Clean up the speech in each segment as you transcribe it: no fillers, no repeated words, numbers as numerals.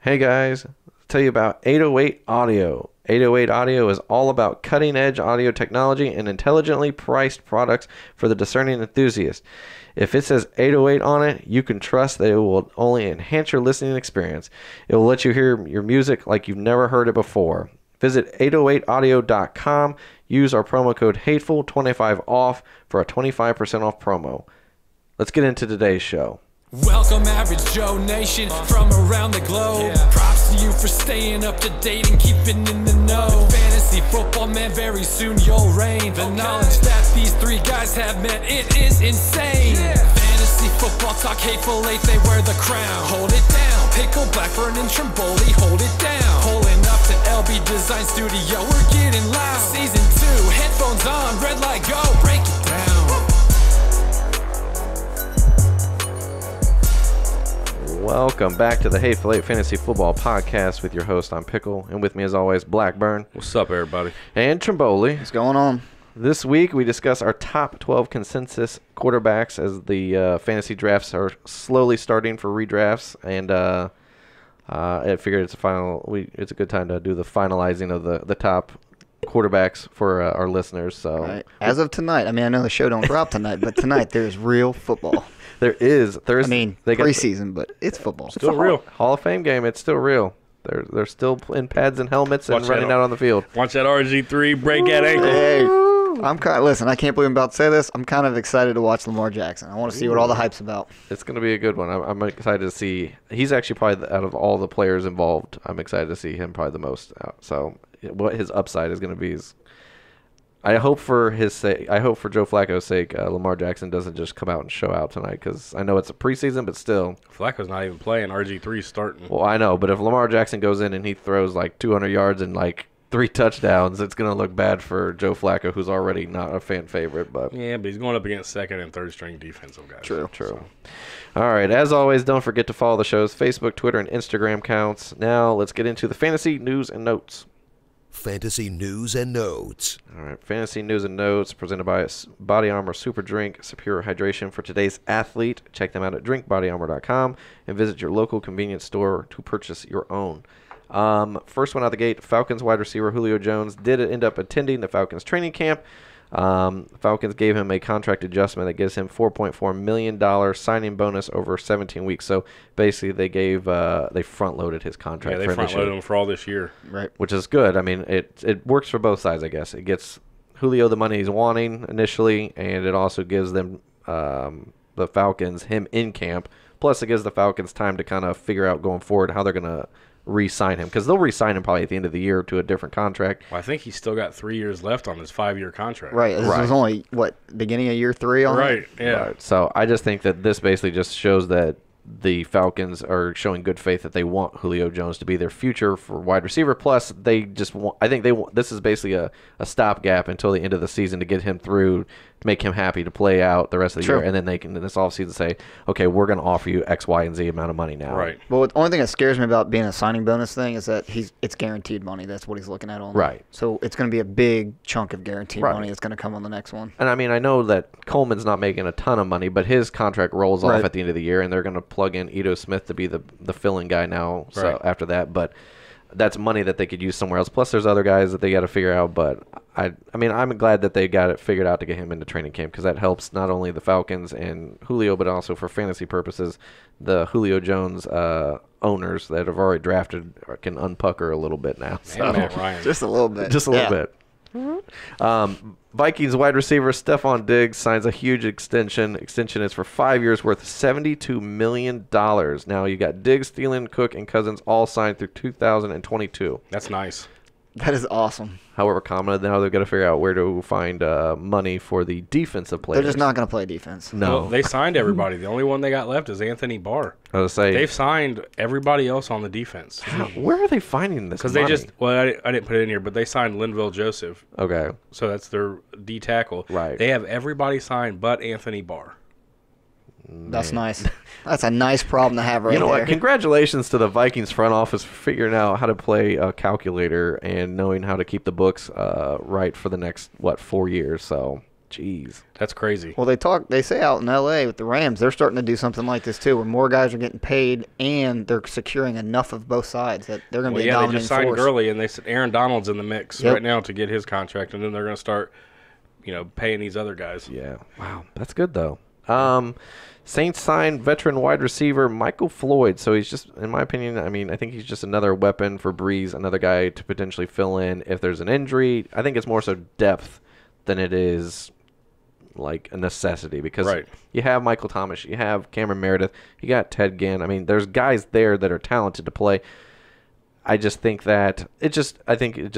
Hey guys, I'll tell you about 808 Audio. 808 Audio is all about cutting-edge audio technology and intelligently priced products for the discerning enthusiast. If it says 808 on it, you can trust that it will only enhance your listening experience. It will let you hear your music like you've never heard it before. Visit 808audio.com. Use our promo code HATEFUL25 off for a 25% off promo. Let's get into today's show. Welcome Average Joe Nation from around the globe. Props to you for staying up to date and keeping in the know. Fantasy football, man, very soon you'll reign. The knowledge that these three guys have, man, it is insane. Fantasy football talk, hateful eight, they wear the crown. Hold it down, Pickle, Blackburn, and Trimboli, hold it down. Pulling up to LB Design Studio, we're getting loud. Season 2, headphones on, red light go, break it down. Welcome back to the Hateful Eight Fantasy Football Podcast with your host, I'm Pickle, and with me as always, Blackburn. What's up, everybody? And Trimboli. What's going on? This week we discuss our top 12 consensus quarterbacks as the fantasy drafts are slowly starting for redrafts, and I figured it's a good time to do the finalizing of the top quarterbacks for our listeners. So right. As of tonight, I mean, I know the show don't drop tonight, but tonight there's real football. There is. I mean, preseason, but it's football. Still real. Hall of Fame game. It's still real. They're still in pads and helmets and running out on the field. Watch that RG3 break that ankle. Hey, listen, I can't believe I'm about to say this. I'm kind of excited to watch Lamar Jackson. I want to see what all the hype's about. It's going to be a good one. I'm excited to see. He's actually probably, out of all the players involved, I'm excited to see him probably the most out. So what his upside is going to be is, I hope for his sake. I hope for Joe Flacco's sake, Lamar Jackson doesn't just come out and show out tonight, because I know it's a preseason, but still. Flacco's not even playing. RG3's starting. Well, I know, but if Lamar Jackson goes in and he throws like 200 yards and like 3 touchdowns, it's going to look bad for Joe Flacco, who's already not a fan favorite. But yeah, but he's going up against second and third string defensive guys. True. So. All right, as always, don't forget to follow the show's Facebook, Twitter, and Instagram accounts. Now let's get into the fantasy news and notes. Fantasy news and notes. All right, fantasy news and notes presented by Body Armor Super Drink, superior hydration for today's athlete. Check them out at drinkbodyarmor.com and visit your local convenience store to purchase your own. First one out the gate, Falcons wide receiver Julio Jones did end up attending the Falcons training camp. Falcons gave him a contract adjustment that gives him $4.4 million signing bonus over 17 weeks. So basically, they front-loaded his contract. Yeah, they front-loaded him for all this year, right? Which is good. I mean, it works for both sides, I guess. It gets Julio the money he's wanting initially, and it also gives them the Falcons him in camp. Plus, it gives the Falcons time to kind of figure out going forward how they're going to re-sign him, because they'll re-sign him probably at the end of the year to a different contract. Well, I think he's still got 3 years left on his 5-year contract. Right. This was only, beginning of year 3 on Right, yeah. Right. So I just think that this basically just shows that the Falcons are showing good faith that they want Julio Jones to be their future for wide receiver. Plus, they just want, I think they want, this is basically a stopgap until the end of the season to get him through, to make him happy to play out the rest of the year, and then they can in this offseason say, okay, we're going to offer you X, Y, and Z amount of money now. Right. Well, the only thing that scares me about being a signing bonus thing is that it's guaranteed money. That's what he's looking at on. Right. So it's going to be a big chunk of guaranteed money that's going to come on the next one. And I mean, I know that Coleman's not making a ton of money, but his contract rolls off at the end of the year, and they're going to plug in Ito Smith to be the fill-in guy now. So after that, but that's money that they could use somewhere else. Plus, there's other guys that they got to figure out. But I mean, I'm glad that they got it figured out to get him into training camp, because that helps not only the Falcons and Julio, but also for fantasy purposes, the Julio Jones owners that have already drafted can unpucker a little bit now. So. Matt Ryan. Just a little bit. Just a little bit. Vikings wide receiver Stephon Diggs signs a huge extension. Extension is for 5 years worth $72 million. Now you got Diggs, Thielen, Cook, and Cousins all signed through 2022. That's nice. That is awesome. However, now they've got to figure out where to find money for the defensive players. They're just not going to play defense. No. Well, they signed everybody. The only one they got left is Anthony Barr. I was saying, They've signed everybody else on the defense. Where are they finding this money? Because I didn't put it in here, but they signed Linville Joseph. Okay. So that's their D tackle. Right. They have everybody signed but Anthony Barr. That's nice. That's a nice problem to have right there. You know what? Congratulations to the Vikings front office for figuring out how to play a calculator and knowing how to keep the books right for the next, 4 years. So, Jeez. That's crazy. Well, they say out in L.A. with the Rams, they're starting to do something like this too, where more guys are getting paid and they're securing enough of both sides that they're going to be a They dominating just signed force. Gurley, and they said Aaron Donald's in the mix Yep. right now to get his contract, and then they're going to start, paying these other guys. Yeah. Wow. That's good, though. Saints signed veteran wide receiver Michael Floyd. So he's just, in my opinion, I think he's just another weapon for Breeze, another guy to potentially fill in if there's an injury. I think it's more so depth than it is like a necessity because you have Michael Thomas, you have Cameron Meredith, you got Ted Ginn. There's guys there that are talented to play. I just think that it just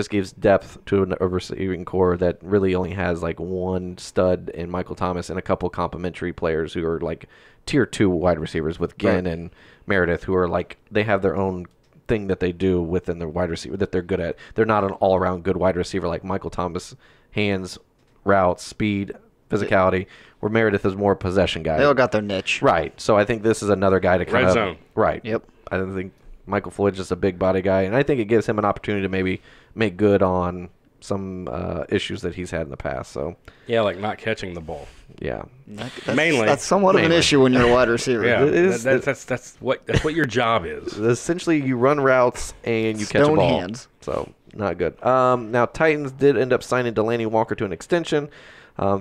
gives depth to a receiving core that really only has like one stud in Michael Thomas and a couple complementary players who are like tier 2 wide receivers with Ginn and Meredith, who are like, they have their own thing that they do within their wide receiver that they're good at. They're not an all-around good wide receiver like Michael Thomas, hands, routes, speed, physicality, where Meredith is more a possession guy. They all got their niche. Right. So I think this is another guy to kind Red of zone. Right. Yep. I think Michael Floyd's just a big body guy, and I think it gives him an opportunity to maybe make good on some issues that he's had in the past. So Yeah, like not catching the ball. yeah, That's somewhat of an issue when you're a wide receiver. Yeah, It is- that's what your job is. essentially you run routes and you catch a Stone ball. hands. So not good. Now Titans did end up signing Delaney Walker to an extension.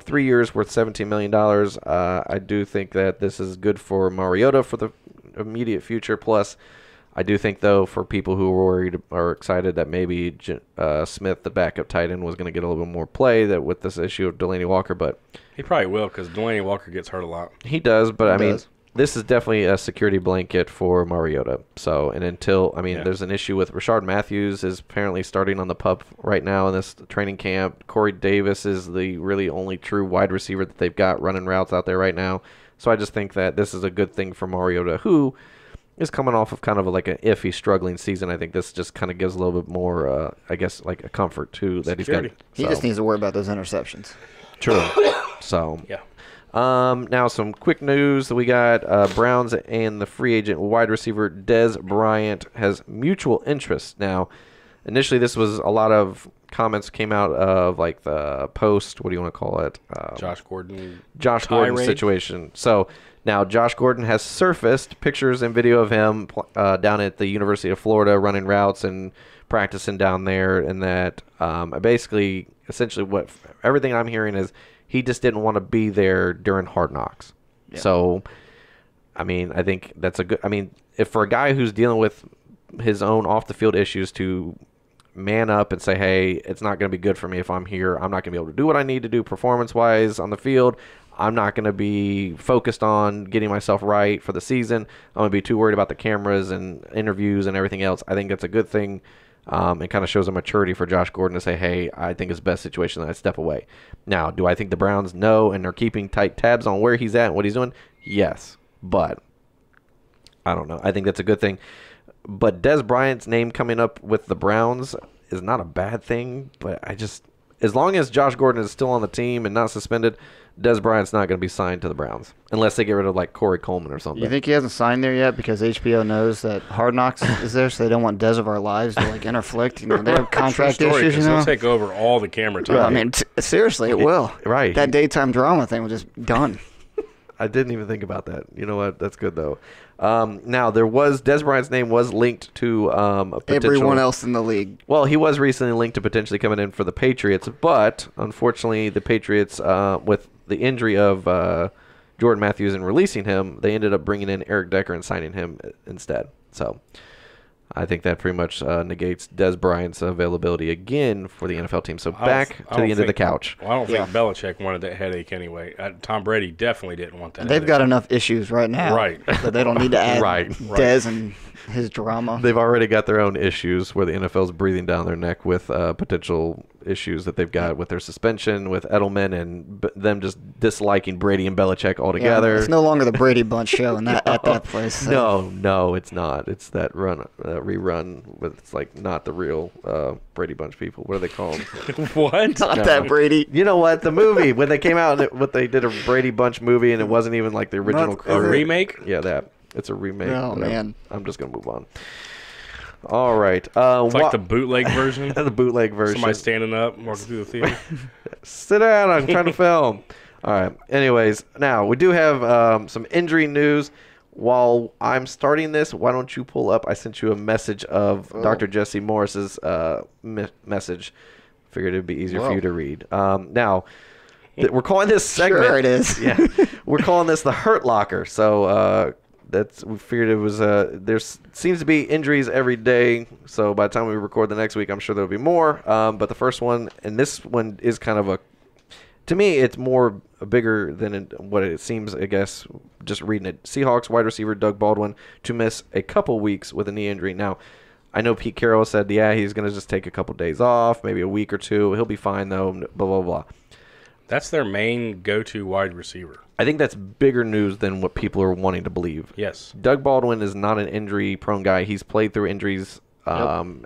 3 years worth $17 million. I do think that this is good for Mariota for the immediate future. Plus, I do think, though, for people who are worried or excited that maybe Smith, the backup tight end, was going to get a little bit more play that with this issue of Delaney Walker. But He probably will because Delaney Walker gets hurt a lot. he does. But, He does. this is definitely a security blanket for Mariota. So, and until, there's an issue with Rashard Matthews is apparently starting on the pup right now in this training camp. Corey Davis is the really only true wide receiver that they've got running routes out there right now. So I just think that this is a good thing for Mariota, who is coming off of kind of like an iffy, struggling season. I think this just kind of gives a little bit more, like a comfort too that Security. he's got. He just needs to worry about those interceptions. True. So Yeah. now some quick news that we got. Browns and the free agent wide receiver Dez Bryant has mutual interest. Now, initially this was a lot of comments came out of like the post. What do you want to call it? Josh Gordon Gordon situation. So now Josh Gordon has surfaced pictures and video of him down at the University of Florida running routes and practicing down there, and that essentially what everything I'm hearing is he just didn't want to be there during Hard Knocks. Yeah. So, I think that's a good. If for a guy who's dealing with his own off the field issues to man up and say, hey, it's not going to be good for me if I'm here. I'm not going to be able to do what I need to do performance-wise on the field. I'm not going to be focused on getting myself right for the season. I'm going to be too worried about the cameras and interviews and everything else. I think that's a good thing. It kind of shows a maturity for Josh Gordon to say, hey, I think it's best situation that I step away. Now, do I think the Browns know and are keeping tight tabs on where he's at and what he's doing? Yes, but I don't know. I think that's a good thing. But Dez Bryant's name coming up with the Browns is not a bad thing, but as long as Josh Gordon is still on the team and not suspended, Dez Bryant's not going to be signed to the Browns unless they get rid of like Corey Coleman or something. You think he hasn't signed there yet because HBO knows that Hard Knocks is there, so they don't want Dez of our lives to like interflict? They have contract True story, issues, 'cause he'll take over all the camera time. Well, seriously, it will. Right. That daytime drama thing was just done. I didn't even think about that. You know what? That's good though. Now Dez Bryant's name was linked to a potential, Everyone else in the league. Well, he was recently linked to potentially coming in for the Patriots, but unfortunately, the Patriots, with the injury of Jordan Matthews and releasing him, they ended up bringing in Eric Decker and signing him instead. So I think that pretty much negates Dez Bryant's availability again for the NFL team. So back to the end of the couch. Well, I don't think Belichick wanted that headache anyway. Tom Brady definitely didn't want that. They've got enough issues right now. Right. That they don't need to add Right. Dez and his drama. They've already got their own issues where the NFL's breathing down their neck with potential issues that they've got with their suspension, with Edelman, and them just disliking Brady and Belichick altogether. Yeah, it's no longer the Brady Bunch show at that place. So. No, it's not. It's that rerun with it's like not the real Brady Bunch people. What do they call them? What? Not that Brady. You know what? The movie when they came out, they did a Brady Bunch movie, and it wasn't even like the original. A remake? Yeah, that. It's a remake. Oh, whatever. man. I'm just gonna move on. All right. It's like the bootleg version. The bootleg version. Somebody standing up, walking through the theater. Sit down. I'm trying to film. All right. Anyways, now we do have some injury news. While I'm starting this, why don't you pull up? I sent you a message of Dr. Jesse Morris's message. Figured it'd be easier for you to read. Now, we're calling this segment. Sure it is. Yeah, we're calling this the Hurt Locker. So we figured it was. There seems to be injuries every day. So by the time we record the next week, I'm sure there'll be more. But the first one, and this one is kind of to me, it's more bigger than what it seems, I guess, just reading it. Seahawks wide receiver Doug Baldwin to miss a couple weeks with a knee injury. Now, I know Pete Carroll said, he's going to just take a couple days off, maybe a week or two. He'll be fine, though, blah, blah, blah. That's their main go-to wide receiver. I think that's bigger news than what people are wanting to believe. Yes. Doug Baldwin is not an injury-prone guy. He's played through injuries.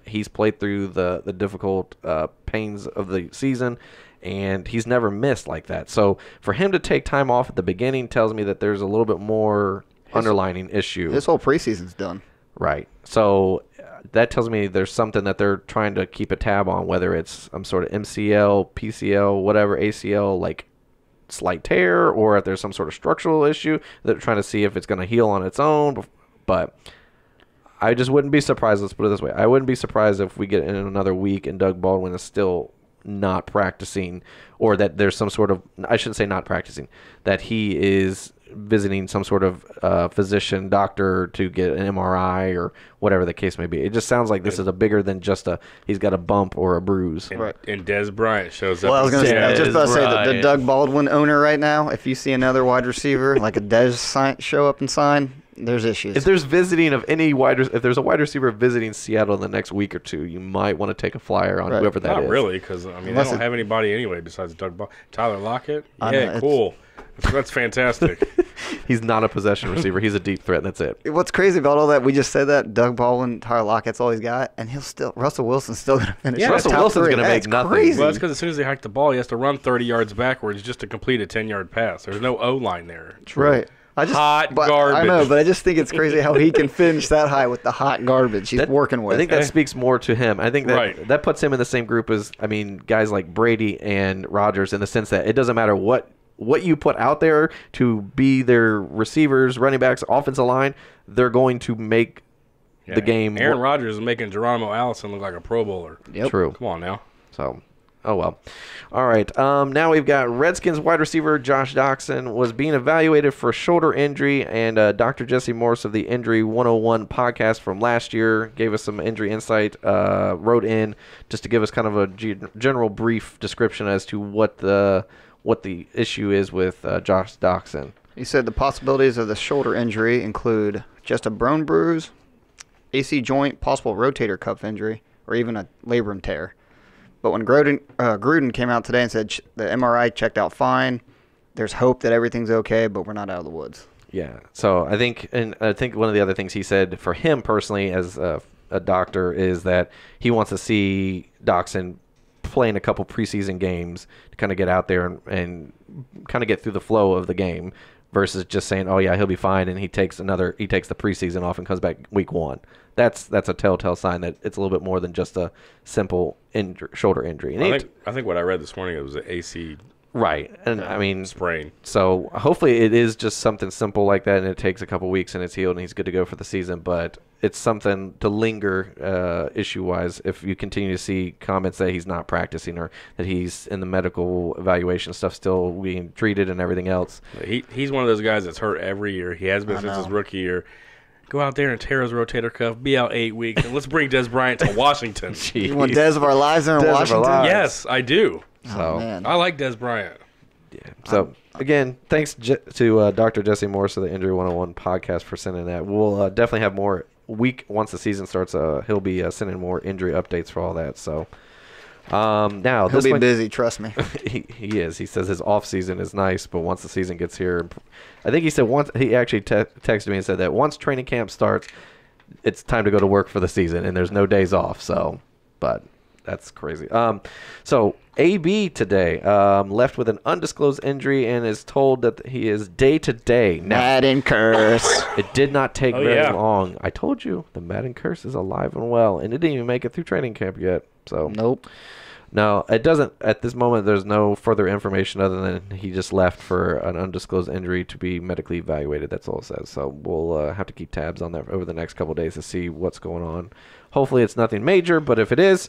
He's played through the difficult pains of the season, and he's never missed like that. So for him to take time off at the beginning tells me that there's a little bit more underlining issue. This whole preseason's done. Right. So that tells me there's something that they're trying to keep a tab on, whether it's some sort of MCL, PCL, whatever, ACL, like slight tear, or if there's some sort of structural issue that they're trying to see if it's going to heal on its own. But I just wouldn't be surprised. Let's put it this way. I wouldn't be surprised if we get in another week and Doug Baldwin is still not practicing, or that there's some sort of, I shouldn't say not practicing, that he is visiting some sort of physician, doctor to get an MRI or whatever the case may be. It just sounds like this is a bigger than just he's got a bump or a bruise. And, and Dez Bryant shows up. Well, I was just about to say that the Bryant. Doug Baldwin owner right now, if you see another wide receiver like a Dez show up and sign, there's issues. If there's visiting of any if there's a wide receiver visiting Seattle in the next week or two, you might want to take a flyer on whoever that is. Not really, because I mean, Unless they don't have anybody anyway besides Doug Tyler Lockett. I Yeah, know, cool. That's fantastic. He's not a possession receiver. He's a deep threat. That's it. What's crazy about all that, we just said that Doug Baldwin, Tyler Lockett's all he's got, and Russell Wilson's still going to finish. Yeah, Russell top Wilson's three. going to make That's nothing. Crazy. Well, that's because as soon as they hike the ball, he has to run 30 yards backwards just to complete a 10-yard pass. There's no O-line there. Right. Hot but garbage. I know, but I just think it's crazy how he can finish that high with the hot garbage he's working with. I think that speaks more to him. I think that Right. puts him in the same group as, guys like Brady and Rodgers, in the sense that it doesn't matter what you put out there to be their receivers, running backs, offensive line, they're going to make the game. Aaron Rodgers is making Geronimo Allison look like a Pro Bowler. Yep. True. Come on now. So, oh well. All right. Now we've got Redskins wide receiver Josh Doxson was being evaluated for a shoulder injury, and Dr. Jesse Morris of the Injury 101 podcast from last year gave us some injury insight, wrote in just to give us kind of a general brief description as to what the issue is with Josh Doxson. He said the possibilities of the shoulder injury include just a bone bruise, AC joint, possible rotator cuff injury, or even a labrum tear. But when Gruden came out today and said the MRI checked out fine, there's hope that everything's okay, but we're not out of the woods. Yeah. So I think one of the other things he said for him personally as a doctor is that he wants to see Doxson playing a couple preseason games to kind of get out there and kind of get through the flow of the game, versus just saying, oh yeah, he'll be fine, and he takes the preseason off and comes back week 1. That's a telltale sign that it's a little bit more than just a simple shoulder injury. And I think what I read this morning, it was an AC right, and sprain. So hopefully it is just something simple like that, and it takes a couple weeks and it's healed and he's good to go for the season. But it's something to linger issue-wise if you continue to see comments that he's not practicing or that he's in the medical evaluation stuff still being treated and everything else. He's one of those guys that's hurt every year. He has been since his rookie year. Go out there and tear his rotator cuff, be out 8 weeks, and let's bring Dez Bryant to Washington. You want Dez of our lives there in Dez of our Washington? lives. Yes, I do. So man. I like Dez Bryant. yeah. So again, thanks to Dr. Jesse Morris of the Injury 101 podcast for sending that. We'll definitely have more once the season starts. He'll be sending more injury updates for all that. So now He'll be busy, trust me. he is. He says his off season is nice, but once the season gets here, I think he said once he actually texted me and said that once training camp starts, it's time to go to work for the season, and there's no days off. So, but That's crazy. So AB today left with an undisclosed injury and is told that he is day to day. Madden curse. It did not take very long. I told you the Madden curse is alive and well, and it didn't even make it through training camp yet. So Nope. no, it doesn't. At this moment, there's no further information other than he just left for an undisclosed injury to be medically evaluated. That's all it says. So we'll have to keep tabs on that over the next couple of days to see what's going on. Hopefully, it's nothing major, but if it is,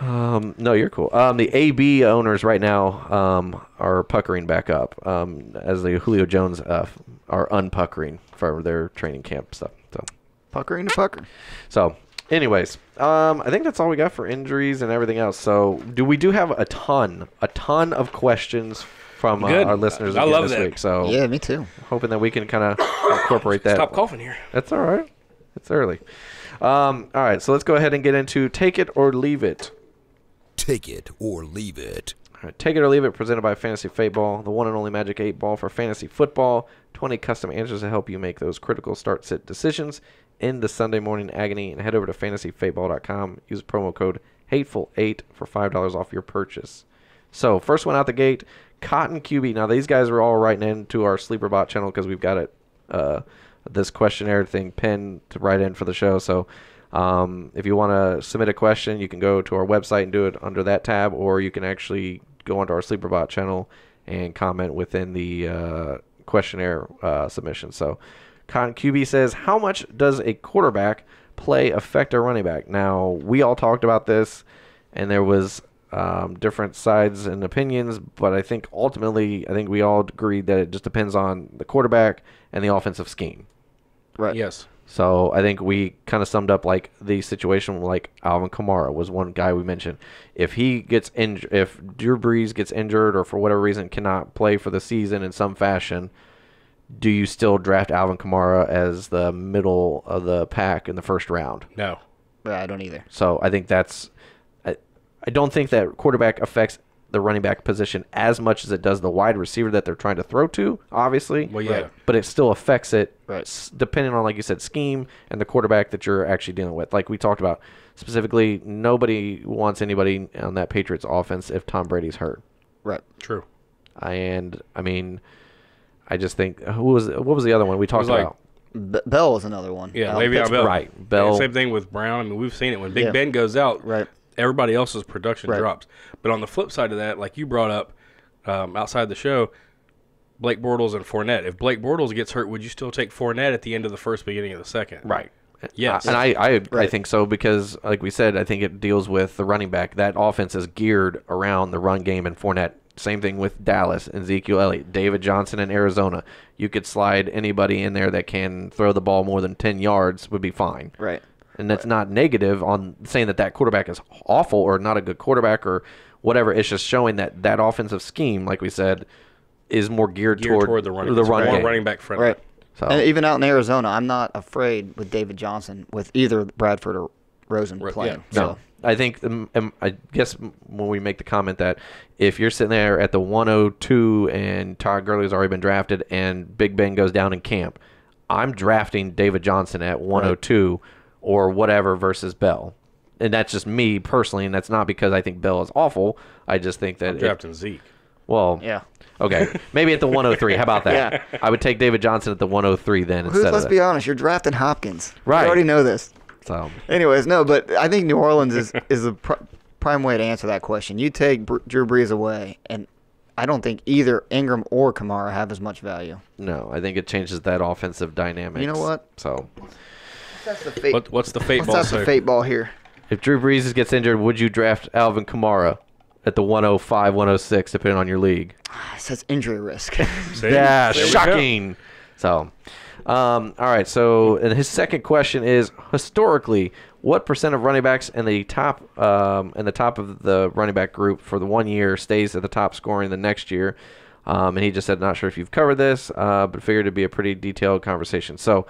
no, you're cool. The AB owners right now are puckering back up as the Julio Jones are unpuckering for their training camp stuff. So Puckering to pucker. So. Anyways, I think that's all we got for injuries and everything else. So, we do have a ton of questions from our listeners I again love this that. week. So, Yeah, me too. hoping that we can kind of incorporate that. Stop coughing here. That's all right. It's early. All right, so let's go ahead and get into Take It or Leave It. Take it or leave it. All right, Take It or Leave It, presented by Fantasy Fateball, the one and only Magic 8 Ball for fantasy football. 20 custom answers to help you make those critical start-sit decisions in the Sunday morning agony, and head over to fantasyfateball.com. Use promo code HATEFUL8 for $5 off your purchase. So, first one out the gate, Cotton QB. Now, these guys are all writing into our Sleeper Bot channel because we've got it, this questionnaire thing pinned to write in for the show. So, if you want to submit a question, you can go to our website and do it under that tab, or you can actually go onto our Sleeper Bot channel and comment within the questionnaire submission. So, Cotton QB says, how much does a quarterback play affect a running back? Now, we all talked about this, and there was different sides and opinions, but I think ultimately, we all agreed that it just depends on the quarterback and the offensive scheme. Right. Yes. So I think we kind of summed up like the situation like Alvin Kamara was one guy we mentioned. If he gets injured, if Drew Brees gets injured or for whatever reason cannot play for the season in some fashion, do you still draft Alvin Kamara as the middle of the pack in the first round? No. I don't either. So I think I don't think that quarterback affects the running back position as much as it does the wide receiver that they're trying to throw to, obviously. Well, yeah. But it still affects it, Right. Depending on, like you said, scheme and the quarterback that you're actually dealing with. Like we talked about, specifically, nobody wants anybody on that Patriots offense if Tom Brady's hurt. Right. True. And, I just think, what was the other one we talked about? Bell was another one. Yeah, Pittsburgh. Le'Veon Bell. Right. Bell. And same thing with Brown. We've seen it. When Big Yeah. Ben goes out, Right. everybody else's production Right. drops. But on the flip side of that, like you brought up outside the show, Blake Bortles and Fournette. If Blake Bortles gets hurt, would you still take Fournette at the end of the first, beginning of the second? Right. Yes. And I Right. think so because, like we said, I think it deals with the running back. That offense is geared around the run game and Fournette. Same thing with Dallas and Ezekiel Elliott. David Johnson in Arizona. You could slide anybody in there that can throw the ball more than 10 yards would be fine. Right. And that's not negative on saying that quarterback is awful or not a good quarterback or whatever. It's just showing that offensive scheme, like we said, is more geared toward the running, run more game. running back friendly. Right. So, And even out in Arizona, I'm not afraid with David Johnson with either Bradford or Rosen playing. Yeah. no. I think, I guess when we make the comment that if you're sitting there at the 102 and Todd Gurley's already been drafted and Big Ben goes down in camp, I'm drafting David Johnson at 102 or whatever versus Bell. And that's just me personally, and that's not because I think Bell is awful. I just think that I'm drafting Zeke. Well, Yeah. okay, maybe at the 103. How about that? Yeah. I would take David Johnson at the 103 then instead of Let's that. be honest, you're drafting Hopkins. Right. You already know this. So, Anyways, no, but I think New Orleans is the prime way to answer that question. You take Drew Brees away, and I don't think either Ingram or Kamara have as much value. no, I think it changes that offensive dynamic. You know what? So, That's the fate. What's the fate Let's ball have the say? fate ball here. if Drew Brees gets injured, would you draft Alvin Kamara at the 105, 106, depending on your league? It says injury risk. See? Yeah, There we go. shocking. So, all right. So, and his second question is: historically, what percent of running backs in the top of the running back group for the 1 year stays at the top scoring the next year? And he just said, not sure if you've covered this, but figured it'd be a pretty detailed conversation. So,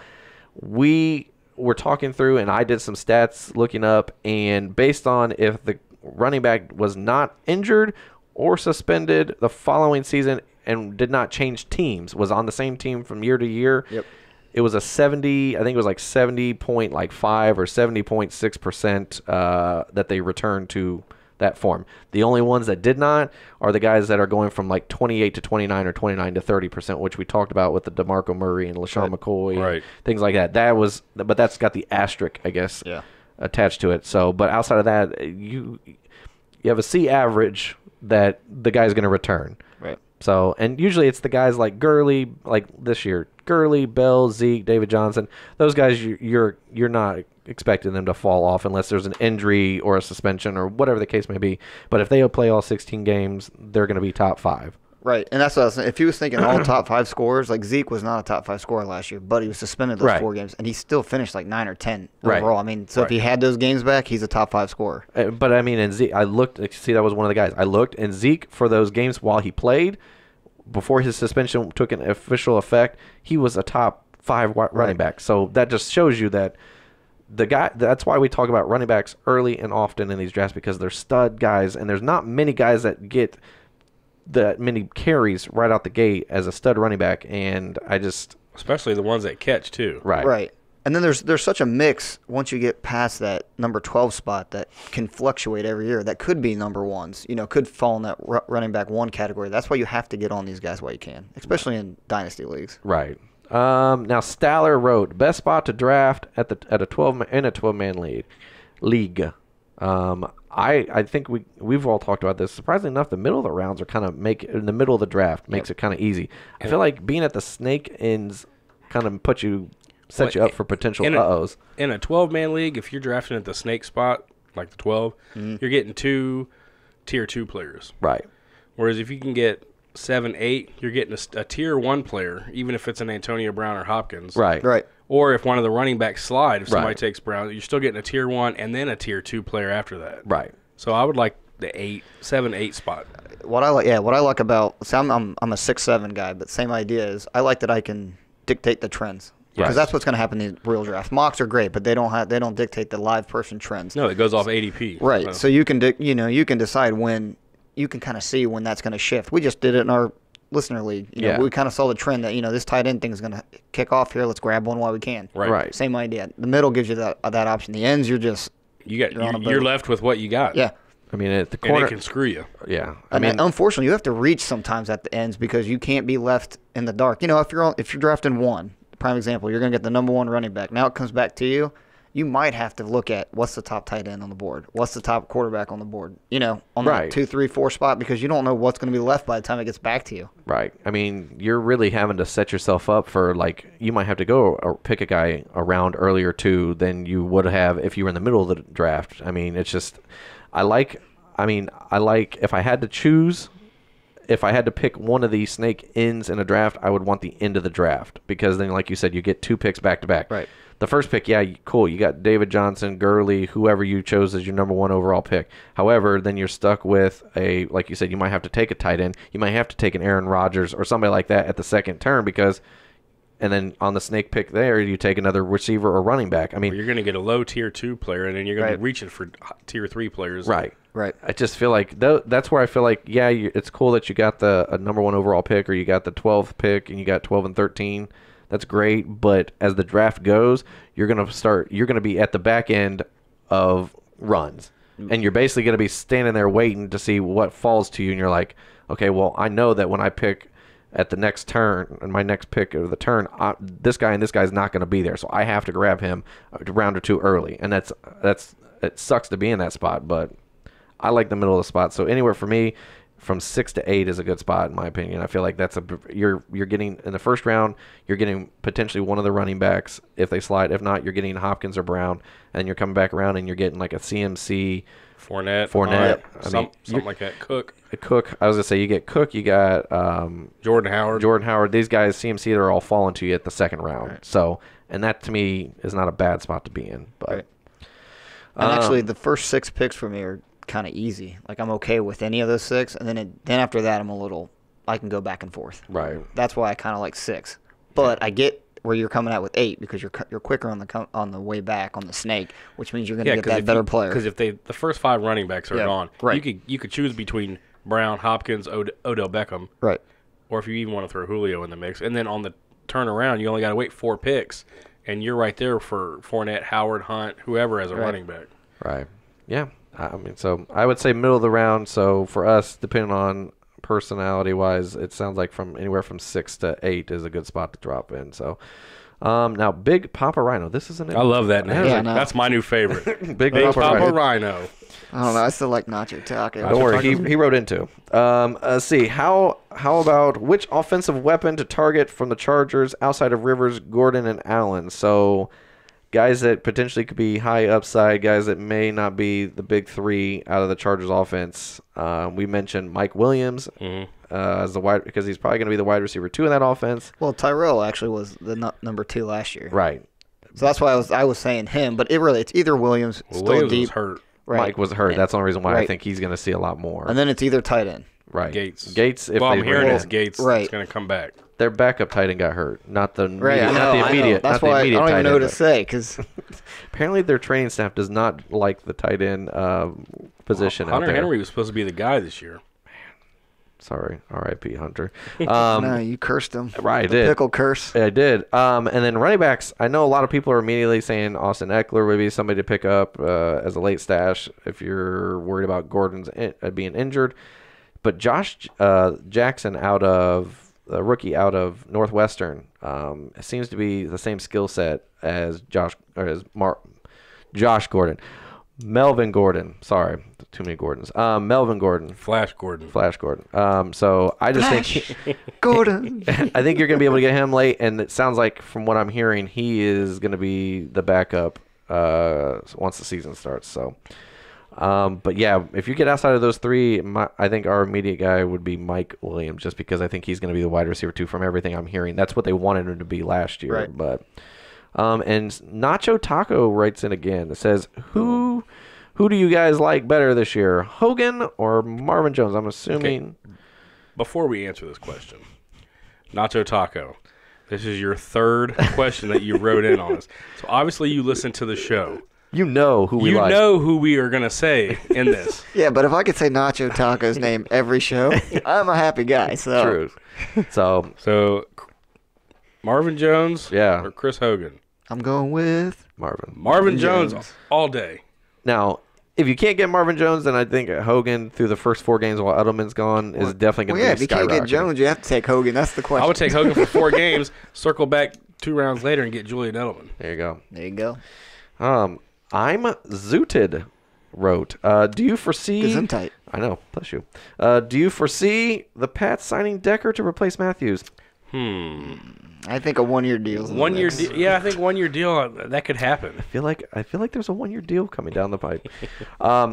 we were talking through, and I did some stats looking up, and based on if the running back was not injured or suspended the following season and did not change teams, was on the same team from year to year, Yep. it was a 70, I think it was like 70.5 or 70.6% that they returned to that form. The only ones that did not are the guys that are going from like 28 to 29 or 29 to 30%, which we talked about with the DeMarco Murray and LaShawn McCoy, and things like that. But that's got the asterisk, I guess, attached to it. So, but outside of that, you have a C average that the guy's going to return. Right. So, and usually it's the guys like Gurley, like this year, Gurley, Bell, Zeke, David Johnson. Those guys, you're not expecting them to fall off unless there's an injury or a suspension or whatever the case may be. But if they play all 16 games, they're going to be top 5. Right, and that's what I was saying. If he was thinking all top 5 scorers, like Zeke was not a top 5 scorer last year, but he was suspended those 4 games, and he still finished like 9 or 10 overall. I mean, so if he had those games back, he's a top 5 scorer. But I mean, in Zeke, I looked. See, that was one of the guys. I looked, and Zeke for those games while he played, before his suspension took an official effect, he was a top 5 running back. So that just shows you that the guy. That's why we talk about running backs early and often in these drafts, because they're stud guys, and there's not many guys that get that many carries right out the gate as a stud running back, and especially the ones that catch too. Right. And then there's such a mix once you get past that number 12 spot that can fluctuate every year. That could be number ones, could fall in that running back 1 category. That's why you have to get on these guys while you can, especially in dynasty leagues. Right. Now Staller wrote, best spot to draft in a 12-man league. I think we've all talked about this. Surprisingly enough, the middle of the rounds are kind of in the middle of the draft makes it kind of easy. I feel like being at the snake ends kind of sets you up for potential uh-ohs. In a 12-man league, if you're drafting at the snake spot, like the 12, you're getting 2 tier 2 players. Right. Whereas if you can get 7, 8, you're getting a tier 1 player, even if it's an Antonio Brown or Hopkins. Right. Or if one of the running backs slide, if somebody takes Brown, you're still getting a tier 1 and then a tier 2 player after that. Right. So I would like the 7, 8 spot. What I like about, so I'm a 6-7 guy, but same idea is I like that I can dictate the trends. Because that's what's going to happen in the real draft. Mocks are great, but they don't dictate the live person trends. No, it goes off ADP. Right. So you can decide when, you can kind of see when that's going to shift. We just did it in our listener league. We kind of saw the trend that this tight end thing is going to kick off here. Let's grab one while we can. Right. Same idea. The middle gives you that option. The ends, you're left with what you got. Yeah. I mean, at the corner, and it can screw you. Yeah. I mean, unfortunately, you have to reach sometimes at the ends because you can't be left in the dark. If you're drafting 1, prime example, you're going to get the number 1 running back. Now it comes back to you. You might have to look at what's the top tight end on the board, what's the top quarterback on the board, on the 2, 3, 4 spot, because you don't know what's going to be left by the time it gets back to you. Right. I mean, you're really having to set yourself up for, you might have to go or pick a guy around earlier too than you would have if you were in the middle of the draft. I mean, it's just, I like if I had to choose. If I had to pick one of these snake ends in a draft, I would want the end of the draft, because then, like you said, you get 2 picks back to back. Right. The first pick, cool. You got David Johnson, Gurley, whoever you chose as your number 1 overall pick. However, then you're stuck with like you said, you might have to take a tight end. You might have to take an Aaron Rodgers or somebody like that at the second turn, and then on the snake pick there, you take another receiver or running back. I mean, you're going to get a low tier 2 player, and then you're going to be reaching for tier 3 players. Right. I just feel like that's where I feel like, it's cool that you got a number 1 overall pick, or you got the 12th pick and you got 12 and 13. That's great, but as the draft goes, you're going to be at the back end of runs, and you're basically going to be standing there waiting to see what falls to you, and you're like, okay, well, I know that when I pick at the next turn, and my next pick of the turn, this guy and this guy's not going to be there, so I have to grab him a round or 2 early, and it sucks to be in that spot, but I like the middle of the spot. So anywhere for me from 6 to 8 is a good spot, in my opinion. I feel like you're getting in the first round, you're getting potentially one of the running backs if they slide. If not, you're getting Hopkins or Brown, and you're coming back around and you're getting like a CMC, Fournette, something like that. Cook. I was gonna say you get Cook, you got Jordan Howard. These guys, CMC, they're all falling to you at the second round. Right. So, and that to me is not a bad spot to be in. But right. And actually, the first 6 picks for me are kind of easy. Like, I'm okay with any of those 6, and then after that, I can go back and forth. Right. That's why I kind of like 6. But I get where you're coming out with 8, because you're quicker on the way back on the snake, which means you're going to get that better player. Because if the first 5 running backs are gone, right. you could choose between Brown, Hopkins, Odell Beckham, right, or if you even want to throw Julio in the mix, and then on the turn around, you only got to wait 4 picks, and you're right there for Fournette, Howard, Hunt, whoever as a running back. Right. Yeah. I mean, so I would say middle of the round. So for us, depending on personality-wise, it sounds like from anywhere from 6 to 8 is a good spot to drop in. So now, Big Papa Rhino. This is an. I love that name. Yeah, no. That's my new favorite. Big Big Papa Rhino. Rhino. I don't know. I still like Nacho Taco. Don't worry, he wrote into. Let's see. How about which offensive weapon to target from the Chargers outside of Rivers, Gordon, and Allen? So guys that potentially could be high upside, guys that may not be the big 3 out of the Chargers offense. We mentioned Mike Williams as the wide because he's probably going to be the wide receiver 2 in that offense. Well, Tyrell actually was the number 2 last year. Right. So that's why I was saying him, but it's either Williams, Well, still Williams deep. was hurt. Right. Mike was hurt. That's the only reason why I Right. think he's going to see a lot more. And then it's either tight end. Right. Gates. If Well, I'm they hearing bring it's in. Gates Right. that's going to come back. Their backup tight end got hurt, not the Right. immediate, I know, not the I know. immediate. That's not why the I immediate don't even tight know end, what to but say because apparently their training staff does not like the tight end position out Hunter there. Henry was supposed to be the guy this year. Sorry, R.I.P. Hunter. no, you cursed him. Right, I The did. pickle curse. I did. And then running backs, I know a lot of people are immediately saying Austin Eckler would be somebody to pick up as a late stash if you're worried about Gordon's being injured. But Josh Jackson a rookie out of Northwestern, seems to be the same skill set as Josh Gordon. Melvin Gordon. Sorry, too many Gordons. Melvin Gordon. Flash Gordon. So I just think Gordon. I think you're going to be able to get him late, and it sounds like from what I'm hearing, he is going to be the backup once the season starts. So, but yeah, if you get outside of those 3, I think our immediate guy would be Mike Williams, just because I think he's going to be the wide receiver 2 from everything I'm hearing. That's what they wanted him to be last year. Right. But and Nacho Taco writes in again. It says, Who do you guys like better this year, Hogan or Marvin Jones? I'm assuming. Okay. Before we answer this question, Nacho Taco, this is your 3rd question that you wrote in on us. So obviously you listen to the show. You know who we like. You know who we are going to say in this. Yeah, but if I could say Nacho Taco's name every show, I'm a happy guy. So True. So Marvin Jones Yeah. or Chris Hogan? I'm going with Marvin Jones all day. Now, if you can't get Marvin Jones, then I think Hogan through the first 4 games while Edelman's gone is definitely going to yeah, be if you can't get skyrocketing. Jones, you have to take Hogan. That's the question. I would take Hogan for 4 games, circle back 2 rounds later, and get Julian Edelman. There you go. There you go. I'm Zooted wrote, do you foresee... Gesundheit. I know, bless you. Do you foresee the Pats signing Decker to replace Matthews? I think a 1-year deal. 1 year deal. Yeah, I think 1 year deal, that could happen. I feel like there's a 1-year deal coming down the pipe.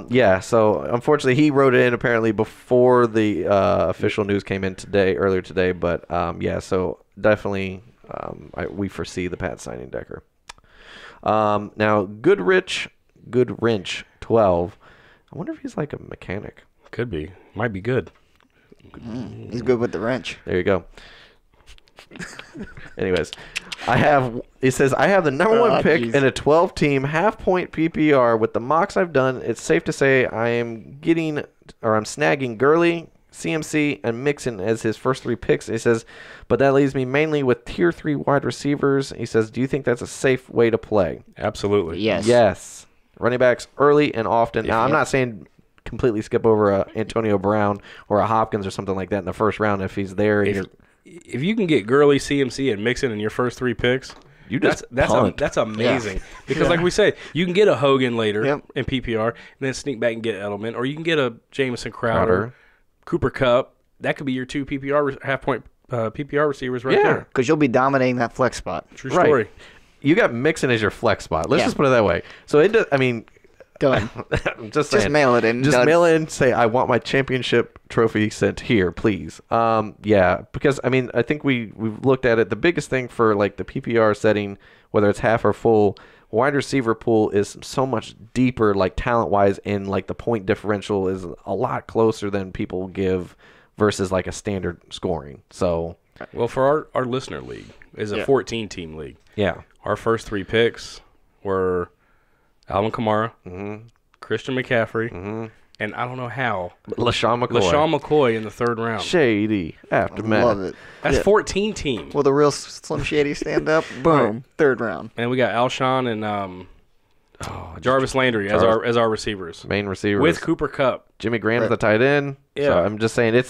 Yeah, so unfortunately he wrote it in apparently before the official news came in earlier today, but yeah, so definitely we foresee the Pats signing Decker. Now Goodrich 12. I wonder if he's like a mechanic. Could be. Might be good. He's good with the wrench. There you go. Anyways, he says, I have the number 1 pick geez. in a 12-team half-point PPR. With the mocks I've done, it's safe to say I'm snagging Gurley, CMC, and Mixon as his first 3 picks. He says, but that leaves me mainly with tier 3 wide receivers. He says, do you think that's a safe way to play? Absolutely. Yes. Yes. Running backs early and often. Now, I'm not saying completely skip over a Antonio Brown or a Hopkins or something like that in the first round if he's there. And If you can get Gurley, CMC, and Mixon in your first 3 picks, that's amazing. Yeah. Because like we said, you can get a Hogan later Yep. in PPR and then sneak back and get Edelman, or you can get a Jamison Crowder, Cooper Kupp. That could be your 2 PPR half-point PPR receivers right there. Because you'll be dominating that flex spot. True story. Right. You got Mixon as your flex spot. Let's Yeah. just put it that way. So it does, I mean, Done. just saying. mail it in. Just Done. mail in. Say I want my championship trophy sent here, please. Yeah, because I mean, I think we've looked at it. The biggest thing for like the PPR setting, whether it's half or full, wide receiver pool is so much deeper, like talent wise, and like the point differential is a lot closer than people give versus like a standard scoring. So Well, for our listener league, is a 14-team league. yeah, Our first 3 picks were Alvin Kamara, Christian McCaffrey, And I don't know how. LaShawn McCoy. LaShawn McCoy in the 3rd round. Shady aftermath. Love it. That's 14 team. Will the real Slim Shady stand up? Boom. 3rd round. And we got Alshon and Jarvis Landry as our receivers. Main receiver. With Cooper Kupp. Jimmy Graham's the tight end. Yeah. So I'm just saying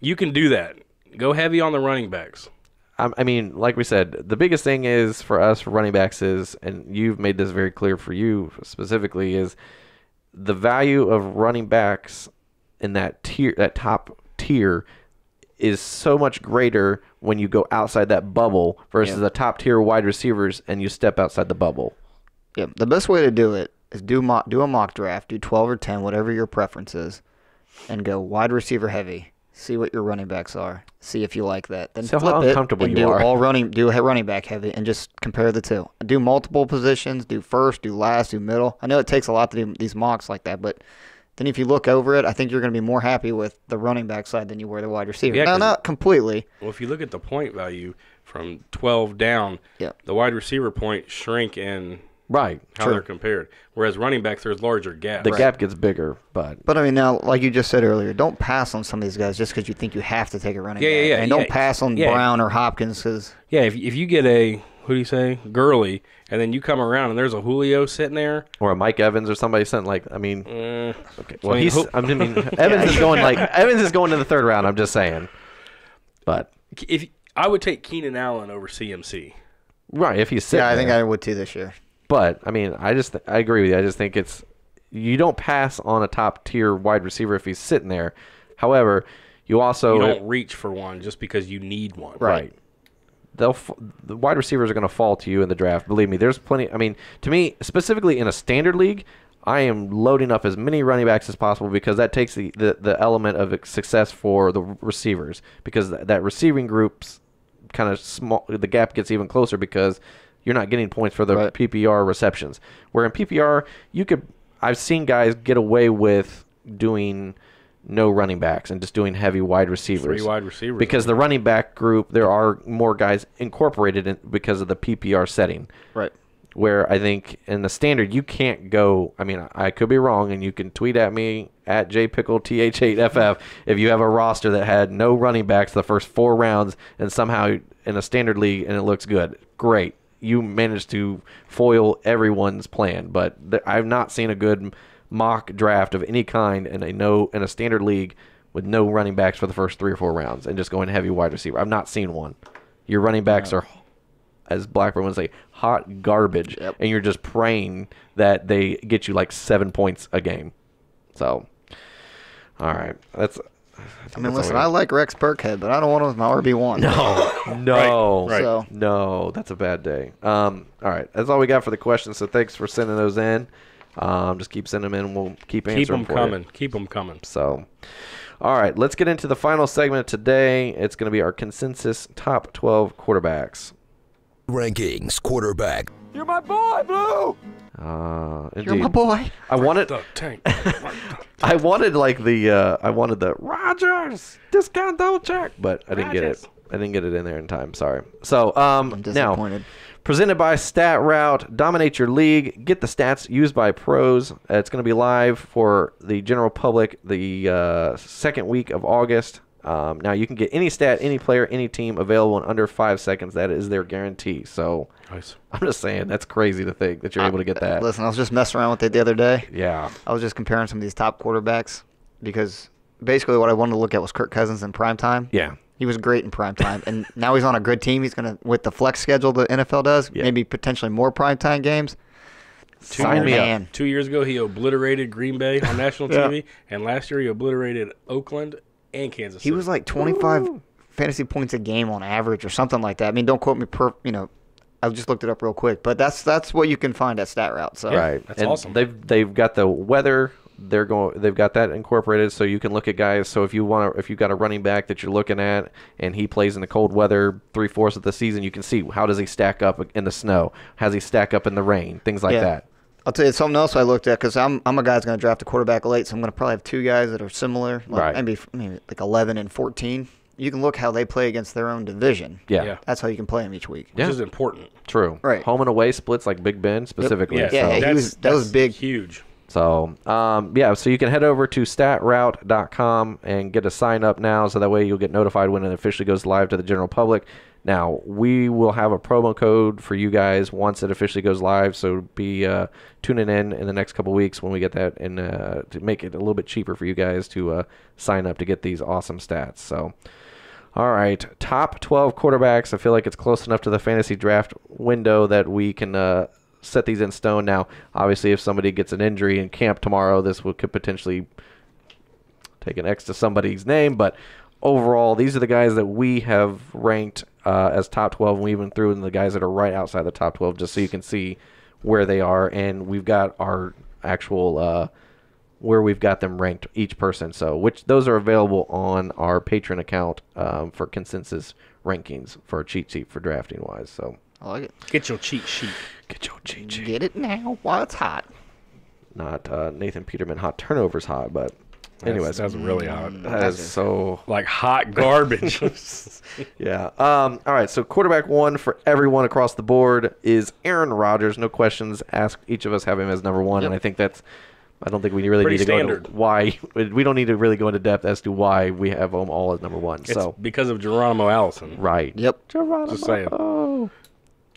You can do that. Go heavy on the running backs. I mean, like we said, the biggest thing is for us for running backs is, and you've made this very clear for you specifically, is the value of running backs in that top tier is so much greater when you go outside that bubble versus the top tier wide receivers and you step outside the bubble. Yeah, the best way to do it is do a mock draft, do 12 or 10, whatever your preference is, and go wide receiver heavy. See what your running backs are. See if you like that. Then See how flip it uncomfortable and you do are. do a running back heavy and just compare the two. Do multiple positions. Do first. Do last. Do middle. I know it takes a lot to do these mocks like that, but then if you look over it, I think you're going to be more happy with the running back side than you were the wide receiver. Yeah, now, not completely. Well, if you look at the point value from 12 down, Yep. the wide receiver points shrink in Right. how they're compared. Whereas running backs, there's larger gaps. The gap gets bigger, but But I mean, now, like you just said earlier, don't pass on some of these guys just because you think you have to take a running back. And don't pass on Brown or Hopkins because Yeah, if you get a, who do you say, Gurley, and then you come around and there's a Julio sitting there. or a Mike Evans or somebody sent okay. Well, I mean, Evans is going Evans is going to the 3rd round. I'm just saying, but if I would take Keenan Allen over CMC. right if he's sitting I think there. I would too this year. But I mean, I agree with you. I just think you don't pass on a top tier wide receiver if he's sitting there. However, you also You don't reach for one just because you need one. right. The wide receivers are going to fall to you in the draft. Believe me, there's plenty. I mean, to me, specifically in a standard league, I am loading up as many running backs as possible because that takes the element of success for the receivers because that receiving group's kind of small. The gap gets even closer because you're not getting points for the PPR receptions. Where in PPR, I've seen guys get away with doing no running backs and just doing heavy wide receivers. 3 wide receivers. Because the running back group, there are more guys incorporated in because of the PPR setting. Right. Where I think in the standard, you can't go. I mean, I could be wrong, and you can tweet at me at jpickleTH8FF if you have a roster that had no running backs the first 4 rounds and somehow in a standard league and it looks good. Great. You managed to foil everyone's plan, but I've not seen a good mock draft of any kind in a standard league with no running backs for the first 3 or 4 rounds and just going heavy wide receiver. I've not seen one. Your running backs are, as Blackburn would say, hot garbage, and you're just praying that they get you like 7 points a game. So, all right, I mean, listen, I like Rex Burkhead, but I don't want him as my RB1. No. Right. So No, that's a bad day. All right, that's all we got for the questions. So thanks for sending those in. Just keep sending them in. We'll keep answering. Keep them for coming. you. Keep them coming. So, all right, let's get into the final segment today. It's going to be our consensus top 12 quarterbacks. Rankings quarterback. You're my boy, Blue! Indeed. you're my boy. I wanted, The tank. I wanted the Rodgers discount double check, but I didn't get it. I didn't get it in there in time. Sorry. So, I'm now. disappointed. Presented by Stat Route. Dominate your league. Get the stats used by pros. It's going to be live for the general public the second week of August. Now, you can get any stat, any player, any team available in under 5 seconds. That is their guarantee. So, Nice. I'm just saying, that's crazy to think that you're able to get that. Listen, I was just messing around with it the other day. Yeah. I was just comparing some of these top quarterbacks because basically what I wanted to look at was Kirk Cousins in prime time. Yeah. He was great in prime time, and now he's on a good team. He's gonna with the flex schedule the NFL does, maybe potentially more prime time games. Sign me up. 2 years ago, he obliterated Green Bay on national TV, and last year he obliterated Oakland and Kansas City. He was like 25 fantasy points a game on average or something like that. I mean, don't quote me I just looked it up real quick, but that's what you can find at Stat Route. So Right. That's and awesome. They've got the weather. They've got that incorporated, so you can look at guys. So if you've got a running back that you're looking at, and he plays in the cold weather 3/4 of the season, you can see how does he stack up in the snow, how does he stack up in the rain, things like that. I'll tell you something else I looked at because I'm a guy that's going to draft a quarterback late, so I'm going to probably have 2 guys that are similar, like maybe like 11 and 14. You can look how they play against their own division. Yeah. That's how you can play them each week. Which is important. True. Right. Home and away splits like Big Ben specifically. Yeah, So, Yeah, that was big. Huge. So, yeah, so you can head over to statroute.com and get a sign up now, so that way you'll get notified when it officially goes live to the general public. Now, we will have a promo code for you guys once it officially goes live, so be tuning in the next couple weeks when we get that, and to make it a little bit cheaper for you guys to sign up to get these awesome stats. So, all right, top 12 quarterbacks. I feel like it's close enough to the fantasy draft window that we can set these in stone. Now, obviously, if somebody gets an injury in camp tomorrow, this could potentially take an X to somebody's name, but overall, these are the guys that we have ranked as top 12, and we even threw in the guys that are right outside the top 12 just so you can see where they are, and we've got our actual where we've got them ranked, each person. So those are available on our Patreon account for consensus rankings for a cheat sheet for drafting wise. So I like it. Get your cheat sheet. get your cheat sheet. Get it now while it's hot. Not Nathan Peterman hot turnovers hot, but anyways, That's really hot. that is so Like hot garbage. yeah. All right. So quarterback one for everyone across the board is Aaron Rodgers. No questions asked. Each of us have him as number one, and I think that's. I don't think we really Pretty need to go standard. into why. We don't need to really go into depth as to why we have them all as number one. It's So because of Geronimo Allison. right. Yep. Geronimo. Just saying.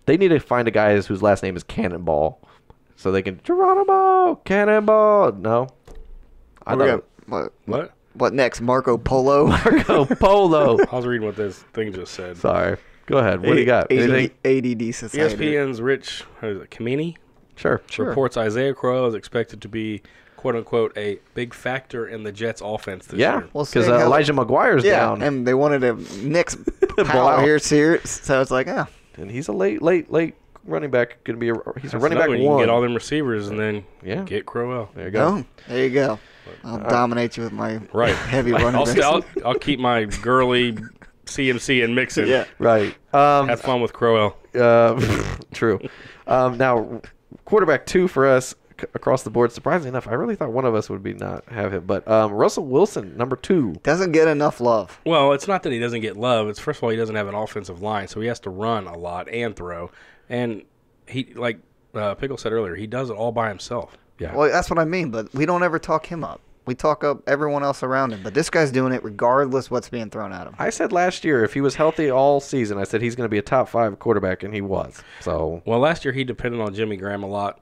They need to find a guy whose last name is Cannonball, so they can Geronimo Cannonball. No. I thought What next? Marco Polo? Marco Polo. I was reading what this thing just said. Sorry. Go ahead. What do you got? Anything? ADD Society. ESPN's Rich Kamini Sure. reports Isaiah Crowell is expected to be, quote unquote, a big factor in the Jets' offense this Yeah, year. Well, because seeing how- Elijah McGuire's Yeah, down, and they wanted to Nick's Ball power out. here, so it's like, and he's a late running back. He's a That's running back another one. You one. can get all them receivers and then Yeah. get Crowell. There you go. oh, there you go. I'll dominate you with my Right. heavy running I'll, backs. I'll keep my girly CMC and Mixon. Yeah. Right. Have fun with Crowell. True. Now, quarterback two for us across the board. Surprisingly enough, I really thought one of us would be not have him, but Russell Wilson, number 2. Doesn't get enough love. Well, it's not that he doesn't get love. It's first of all, he doesn't have an offensive line, so he has to run a lot and throw. And he, like Pickle said earlier, he does it all by himself. Yeah. Well, that's what I mean, but we don't ever talk him up. We talk up everyone else around him, but this guy's doing it regardless what's being thrown at him. I said last year if he was healthy all season, I said he's going to be a top 5 quarterback, and he was. So Well, last year he depended on Jimmy Graham a lot.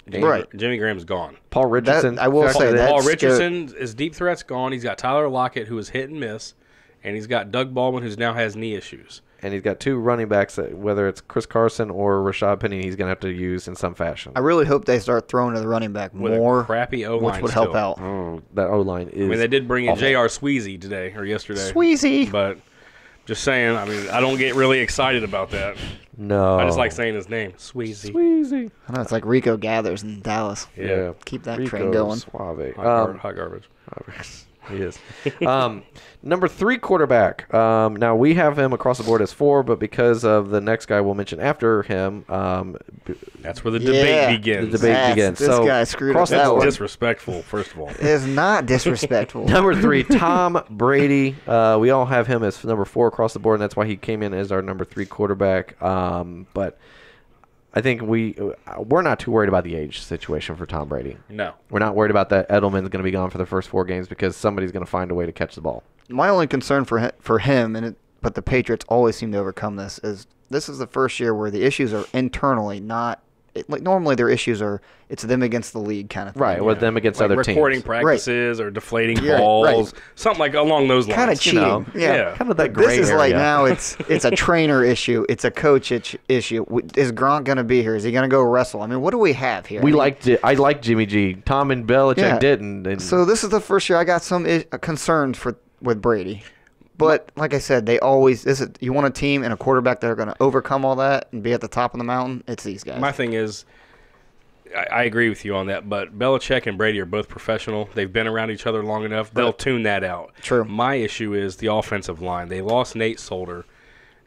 Jimmy Graham's gone. Paul Richardson, I will say that. Paul That's Richardson, his deep threat's gone. He's got Tyler Lockett, who is hit and miss, and he's got Doug Baldwin, who now has knee issues. and he's got 2 running backs that, whether it's Chris Carson or Rashad Penny, he's going to have to use in some fashion. I really hope they start throwing to the running back With more, a crappy O-line which would still. help out. Oh, that O-line is I mean, they did bring in awful. J.R. Sweezy today or yesterday. Sweezy. But just saying, I mean, I don't get really excited about that. No. I just like saying his name, Sweezy. Squeezy. I know, it's like Rico Gathers in Dallas. Yeah. Keep that Rico train going. Suave. Hot garbage. He is. Number 3 quarterback. Now, we have him across the board as 4, but because of the next guy we'll mention after him, That's where the debate begins. The debate begins. This So, guy screwed up across the that That's board. one. disrespectful, first of all. It is not disrespectful. Number 3, Tom Brady. We all have him as number 4 across the board, and that's why he came in as our number 3 quarterback. But I think we're not too worried about the age situation for Tom Brady. No. We're not worried about that Edelman's going to be gone for the first 4 games because somebody's going to find a way to catch the ball. My only concern for him, but the Patriots always seem to overcome this, is the first year where the issues are internally, not like normally their issues are it's them against the league kind of thing. Right, with them against Like other recording teams. practices or deflating Yeah, balls, right. something like along those lines. Kind of cheating. know. Yeah. Kind of that This gray is area. like now it's a trainer issue. It's a coach issue. Is Gronk going to be here? Is he going to go wrestle? I mean, what do we have here? I like Jimmy G. Tom and Belichick Yeah. didn't. And So this is the first year I got some concerns with Brady. But like I said, you want a team and a quarterback that are going to overcome all that and be at the top of the mountain. It's these guys. My thing is, I agree with you on that, but Belichick and Brady are both professional. They've been around each other long enough. They'll tune that out. True. My issue is the offensive line. They lost Nate Solder.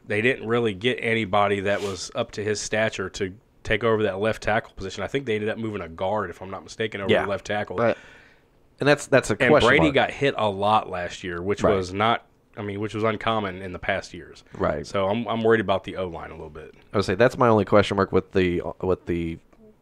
They didn't really get anybody that was up to his stature to take over that left tackle position. I think they ended up moving a guard, if I'm not mistaken, over to left tackle. Right. and that's a And question Brady mark. got hit a lot last year, which Right. was not. I mean, which was uncommon in the past years. Right. So I'm worried about the O-line a little bit. I would say that's my only question mark with the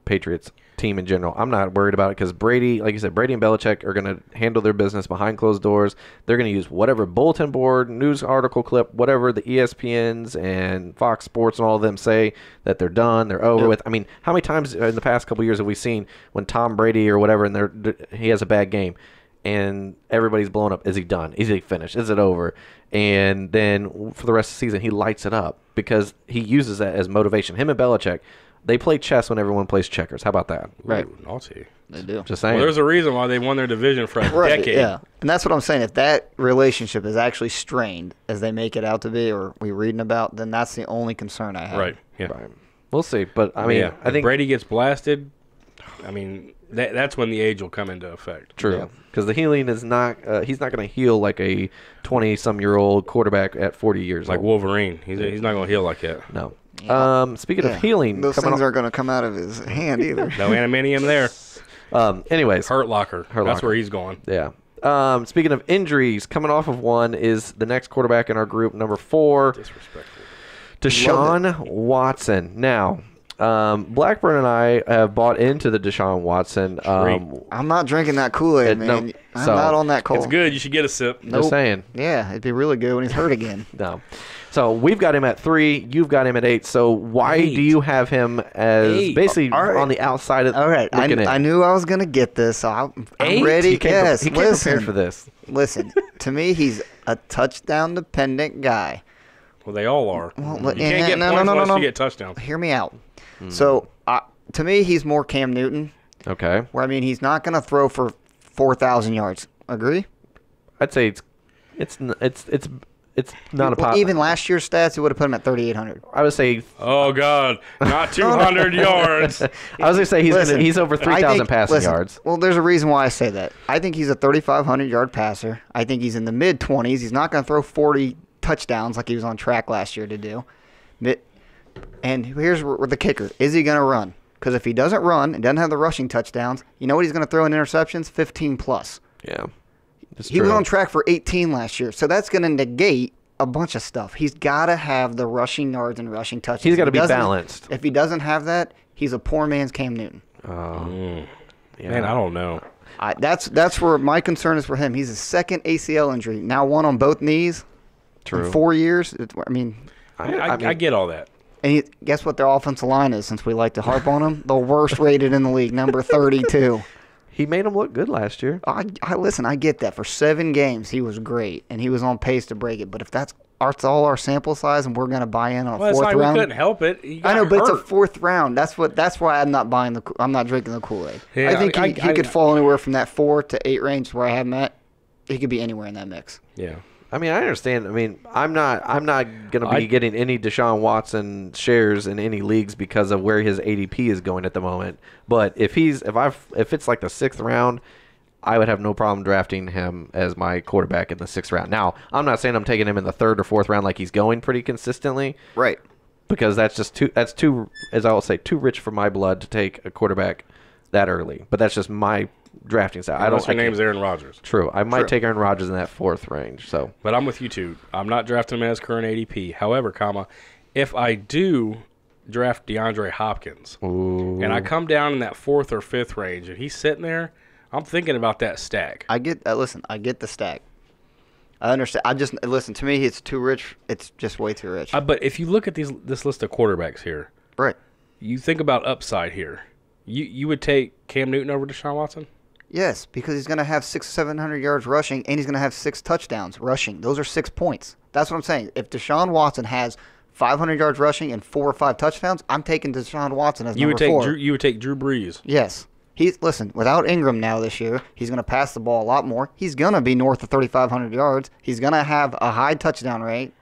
Patriots team in general. I'm not worried about it because Brady, like you said, Brady and Belichick are going to handle their business behind closed doors. They're going to use whatever bulletin board, news article clip, whatever the ESPNs and Fox Sports and all of them say that they're done, they're over with. I mean, how many times in the past couple of years have we seen when Tom Brady or whatever, and he has a bad game, and everybody's blown up? Is he done? Is he finished? Is it over? And then for the rest of the season, he lights it up because he uses that as motivation. Him and Belichick, they play chess when everyone plays checkers. How about that? Right. Ooh, naughty. They do. Just saying. Well, there's a reason why they won their division for a decade. Yeah, and that's what I'm saying. If that relationship is actually strained, as they make it out to be, or we reading about, then that's the only concern I have. Right. Yeah. Right. We'll see. But, I mean, I if think Brady gets blasted, I mean, that's when the age will come into effect. True. Because the healing is not he's not going to heal like a 20-some-year-old quarterback at 40 years Like old. Wolverine. He's not going to heal like that. No. Speaking of healing, those things aren't going to come out of his hand either. No animanium there. Anyways, Hurt Locker. That's Locker. where he's going. yeah. Speaking of injuries, coming off of one is the next quarterback in our group, number 4, Disrespectful. Deshaun Watson. Now, Blackburn and I have bought into the Deshaun Watson. I'm not drinking that Kool-Aid, man. no, I'm so- not on that cold. It's good. You should get a sip. Just saying. Yeah, it'd be really good when he's hurt again. No. So we've got him at 3. You've got him at 8. So why 8. do you have him as 8. basically All right. on the outside of All right, looking in? I knew I was going to get this. So I'm 8? ready. He came, Yes, he came listen. prepared for this. Listen, to me, he's a touchdown-dependent guy. Well, they all are. Well, You can't get no, points no, no, unless no. you get touchdowns. Hear me out. So, to me, he's more Cam Newton, Okay. where, I mean, he's not going to throw for 4,000 yards. Agree? I'd say it's not a Well, pop. even last year's stats, it would have put him at 3,800. I would say Oh, God. Not 200 yards. I was gonna say Listen, he's over 3,000 passing yards. Well, there's a reason why I say that. I think he's a 3,500-yard passer. I think he's in the mid-20s. He's not going to throw 40 touchdowns like he was on track last year to do. And here's where the kicker. Is he going to run? Because if he doesn't run and doesn't have the rushing touchdowns, you know what he's going to throw in interceptions? 15+. Yeah. It's He was true. on track for 18 last year. So that's going to negate a bunch of stuff. He's got to have the rushing yards and rushing touchdowns. He's got to If he be doesn't- balanced. If he doesn't have that, he's a poor man's Cam Newton. Yeah. Man, I don't know. That's where my concern is for him. He's a second ACL injury, now one on both knees. True. In 4 years. I mean, I get all that. and guess what their offensive line is, since we like to harp on them? The worst rated in the league, number 32. He made him look good last year. Listen, I get that. For 7 games, he was great, and he was on pace to break it. But if that's all our sample size, and we're going to buy in on a Well, it's fourth like we round, couldn't help it. He got I know, but it's a hurt. 4th round. That's why I'm not buying I'm not drinking the Kool-Aid. Yeah, I think I he could fall anywhere from that 4 to 8 range where I have him at. He could be anywhere in that mix. Yeah. I mean, I understand. I mean, I'm not going to be getting any Deshaun Watson shares in any leagues because of where his ADP is going at the moment. But if it's like the 6th round, I would have no problem drafting him as my quarterback in the 6th round. Now, I'm not saying I'm taking him in the 3rd or 4th round like he's going pretty consistently, Right. because that's too, as I will say, too rich for my blood to take a quarterback that early. But that's just my drafting style. Unless your name's Aaron Rodgers. True. I might True. take Aaron Rodgers in that 4th range. So But I'm with you, too. I'm not drafting him as current ADP. However, if I do draft DeAndre Hopkins, and I come down in that 4th or 5th range, and he's sitting there, I'm thinking about that stack. I get listen, I get the stack. I understand. Listen, to me, it's too rich. It's just way too rich. But if you look at this list of quarterbacks here, Right. you think about upside here. You would take Cam Newton over Deshaun Watson? Yes, because he's going to have 600 or 700 yards rushing, and he's going to have 6 touchdowns rushing. Those are 6 points. That's what I'm saying. If Deshaun Watson has 500 yards rushing and 4 or 5 touchdowns, I'm taking Deshaun Watson as number 4. You would take Drew Brees. Yes. Listen, without Ingram now this year, he's going to pass the ball a lot more. He's going to be north of 3,500 yards. He's going to have a high touchdown rate.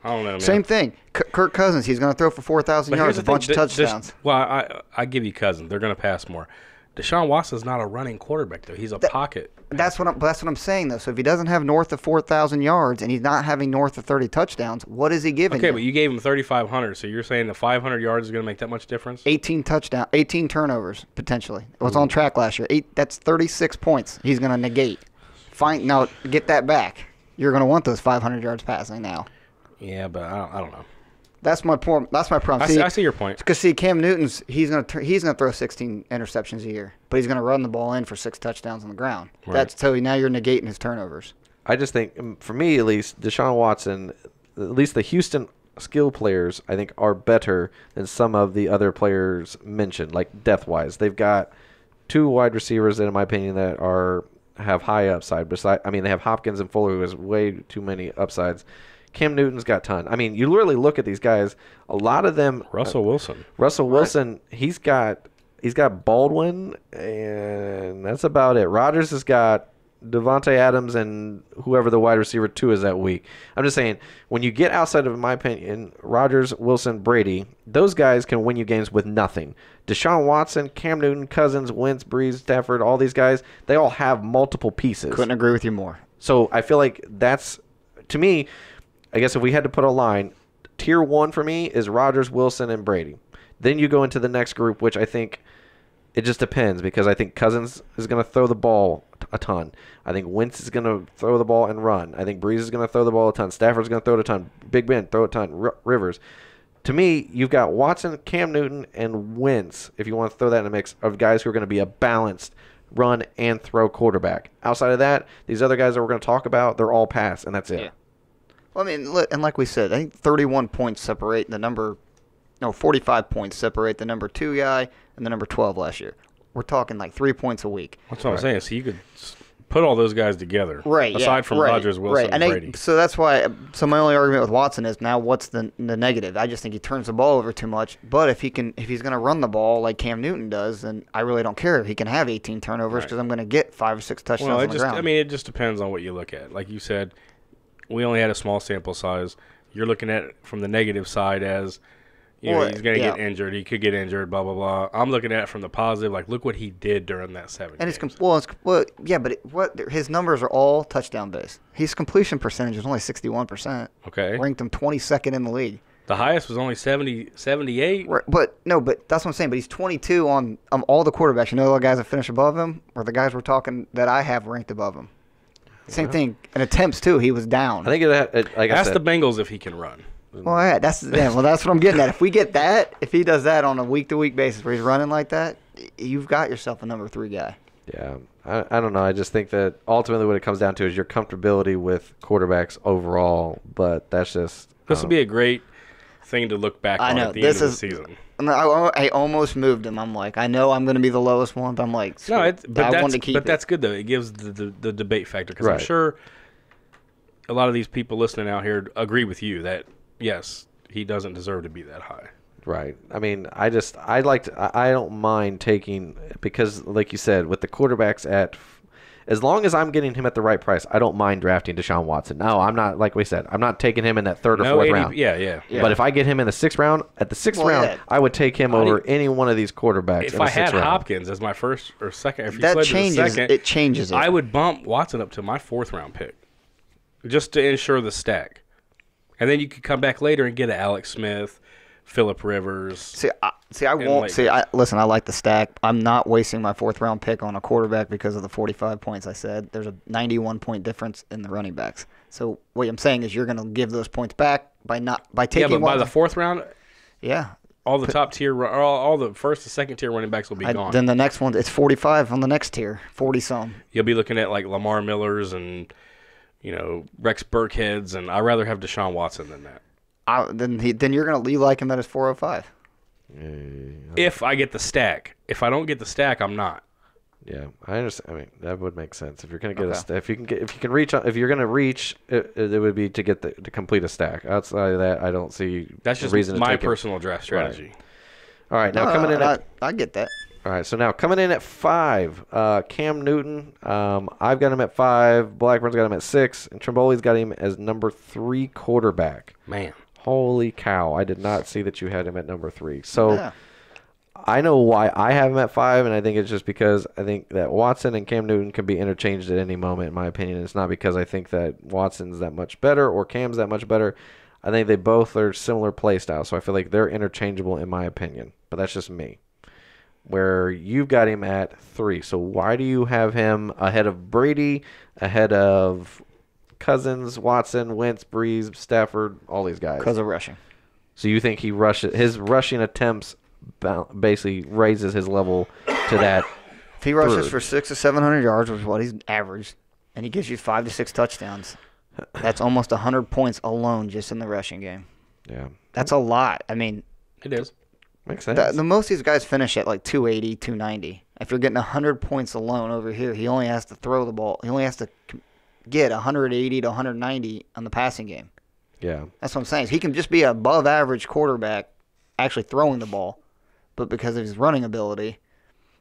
I don't know, man. Same thing. Kirk Cousins, he's going to throw for 4,000 But yards, here's a the thing, bunch of touchdowns. I give you Cousins. They're going to pass more. Deshaun Watson's not a running quarterback, though. He's a pocket. That's what I'm saying, though. So if he doesn't have north of 4,000 yards and he's not having north of 30 touchdowns, what is he giving Okay, you? but you gave him 3,500, so you're saying the 500 yards is going to make that much difference? 18 turnovers, potentially. It was on track last year. That's 36 points he's going to negate. Fine, now get that back. You're going to want those 500 yards passing now. Yeah, but I don't know. That's my point. That's my problem. I see your point. Because Cam Newton's he's gonna throw 16 interceptions a year, but he's gonna run the ball in for 6 touchdowns on the ground. Right. That's so now you're negating his turnovers. I just think, for me at least, Deshaun Watson, at least the Houston skill players, I think, are better than some of the other players mentioned, like depth-wise. They've got 2 wide receivers that, in my opinion, that have high upside. They have Hopkins and Fuller, who has way too many upsides. Cam Newton's got ton. I mean, you literally look at these guys. A lot of them. Russell Wilson. Wilson. He's got Baldwin, and that's about it. Rodgers has got Devontae Adams and whoever the wide receiver 2 is that week. I'm just saying, when you get outside of, in my opinion, Rodgers, Wilson, Brady, those guys can win you games with nothing. Deshaun Watson, Cam Newton, Cousins, Wentz, Breeze, Stafford, all these guys, they all have multiple pieces. Couldn't agree with you more. So I feel like that's, to me, I guess if we had to put a line, tier 1 for me is Rodgers, Wilson, and Brady. Then you go into the next group, which I think it just depends, because I think Cousins is going to throw the ball a ton. I think Wentz is going to throw the ball and run. I think Breeze is going to throw the ball a ton. Stafford's going to throw it a ton. Big Ben, throw a ton. Rivers. To me, you've got Watson, Cam Newton, and Wentz, if you want to throw that in a mix, of guys who are going to be a balanced run and throw quarterback. Outside of that, these other guys that we're going to talk about, they're all pass, and that's it. Yeah. Well, I mean, and like we said, I think 31 points separate 45 points separate the number 2 guy and the number 12 last year. We're talking like 3 points a week. That's what I'm saying. So you could put all those guys together, right? Aside from Rodgers, Wilson, and Brady. So that's why. So my only argument with Watson is now what's the negative? I just think he turns the ball over too much. But if he's going to run the ball like Cam Newton does, then I really don't care if he can have 18 turnovers because I'm going to get 5 or 6 touchdowns on the ground. I mean, it just depends on what you look at. Like you said, we only had a small sample size. You're looking at it from the negative side as, he's going to get injured. He could get injured, blah, blah, blah. I'm looking at it from the positive. Like, look what he did during that 7 games. But his numbers are all touchdown-based. His completion percentage is only 61%. Okay. Ranked him 22nd in the league. The highest was only 78. Right, but that's what I'm saying. But he's 22 on all the quarterbacks. You know the guys that finish above him, or the guys we're talking that I have ranked above him. Same thing. In attempts, too, he was down. I think Ask the Bengals if he can run. Well, yeah, that's what I'm getting at. If we get that, if he does that on a week-to-week basis where he's running like that, you've got yourself a number 3 guy. Yeah, I don't know. I just think that ultimately what it comes down to is your comfortability with quarterbacks overall, but that's just... This will be a great thing to look back on at the end of the season. I almost moved him. I'm like, I know I'm going to be the lowest one, but I'm like, that's good, though. It gives the debate factor, because I'm sure a lot of these people listening out here agree with you that, yes, he doesn't deserve to be that high. Right. I mean, I don't mind taking, because like you said, with the quarterbacks as long as I'm getting him at the right price, I don't mind drafting Deshaun Watson. No, I'm not, like we said, I'm not taking him in that 3rd or 4th round. Yeah. But if I get him in the 6th round, at the 6th round, I would take him over any one of these quarterbacks. If I had Hopkins as my 1st or 2nd, if you that slid changes, to the 2nd, it changes it. I would bump Watson up to my 4th round pick just to ensure the stack. And then you could come back later and get an Alex Smith, Phillip Rivers. Listen, I like the stack. I'm not wasting my 4th round pick on a quarterback because of the 45 points I said. There's a 91 point difference in the running backs. So what I'm saying is you're going to give those points back by taking but by the 4th round, all the top tier, all the 1st and 2nd tier running backs will be gone. Then the next one, it's 45 on the next tier, 40 some. You'll be looking at like Lamar Millers and Rex Burkheads, and I'd rather have Deshaun Watson than that. Then you're going to like him at his 405. If I get the stack. If I don't get the stack, I'm not. Yeah, I understand. I mean, that would make sense. If you're going to get if you're going to reach, it would be to get to complete a stack. Outside of that, I don't see. That's just reason my to take personal draft strategy. Right. All right, now coming in. I get that. All right, so now coming in at 5, Cam Newton. I've got him at 5. Blackburn's got him at 6, and Trimboli's got him as number 3 quarterback. Man. Holy cow. I did not see that you had him at number 3. So I know why I have him at 5, and I think it's just because I think that Watson and Cam Newton can be interchanged at any moment, in my opinion. It's not because I think that Watson's that much better or Cam's that much better. I think they both are similar play styles, so I feel like they're interchangeable in my opinion. But that's just me. Where you've got him at 3. So why do you have him ahead of Brady, ahead of Cousins, Watson, Wentz, Breeze, Stafford, all these guys? Because of rushing. So you think his rushing attempts basically raises his level to that? If he rushes for 600 to 700 yards, which is what he's averaged, and he gives you 5 to 6 touchdowns, that's almost 100 points alone just in the rushing game. Yeah. That's a lot. I mean, It is. Makes sense. the most these guys finish at like 280, 290. If you're getting 100 points alone over here, he only has to throw the ball. He only has to get 180 to 190 on the passing game. Yeah. That's what I'm saying. He can just be an above average quarterback actually throwing the ball, but because of his running ability.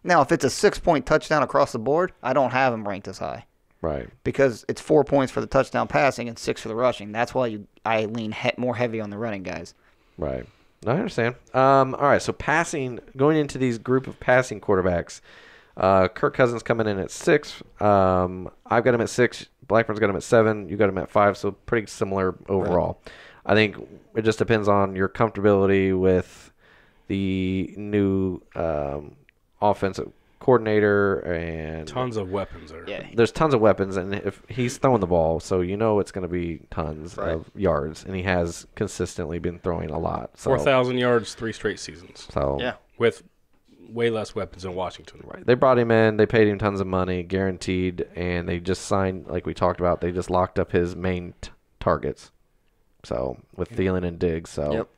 Now, if it's a 6-point touchdown across the board, I don't have him ranked as high. Right. Because it's 4 points for the touchdown passing and 6 for the rushing. That's why I lean more heavy on the running guys. Right. I understand. All right, so going into these group of passing quarterbacks, Kirk Cousins coming in at 6. I've got him at 6. Blackburn's got him at 7. You got him at 5, so pretty similar overall. Right. I think it just depends on your comfortability with the new offensive coordinator and tons of weapons there. Yeah. There's tons of weapons, and if he's throwing the ball, so you know it's going to be tons of yards, and he has consistently been throwing a lot. So, 4,000 yards, 3 straight seasons. So yeah, with way less weapons than Washington. Right. They brought him in. They paid him tons of money, guaranteed, and they just signed, like we talked about, they just locked up his main targets. So with Thielen and Diggs. So. Yep.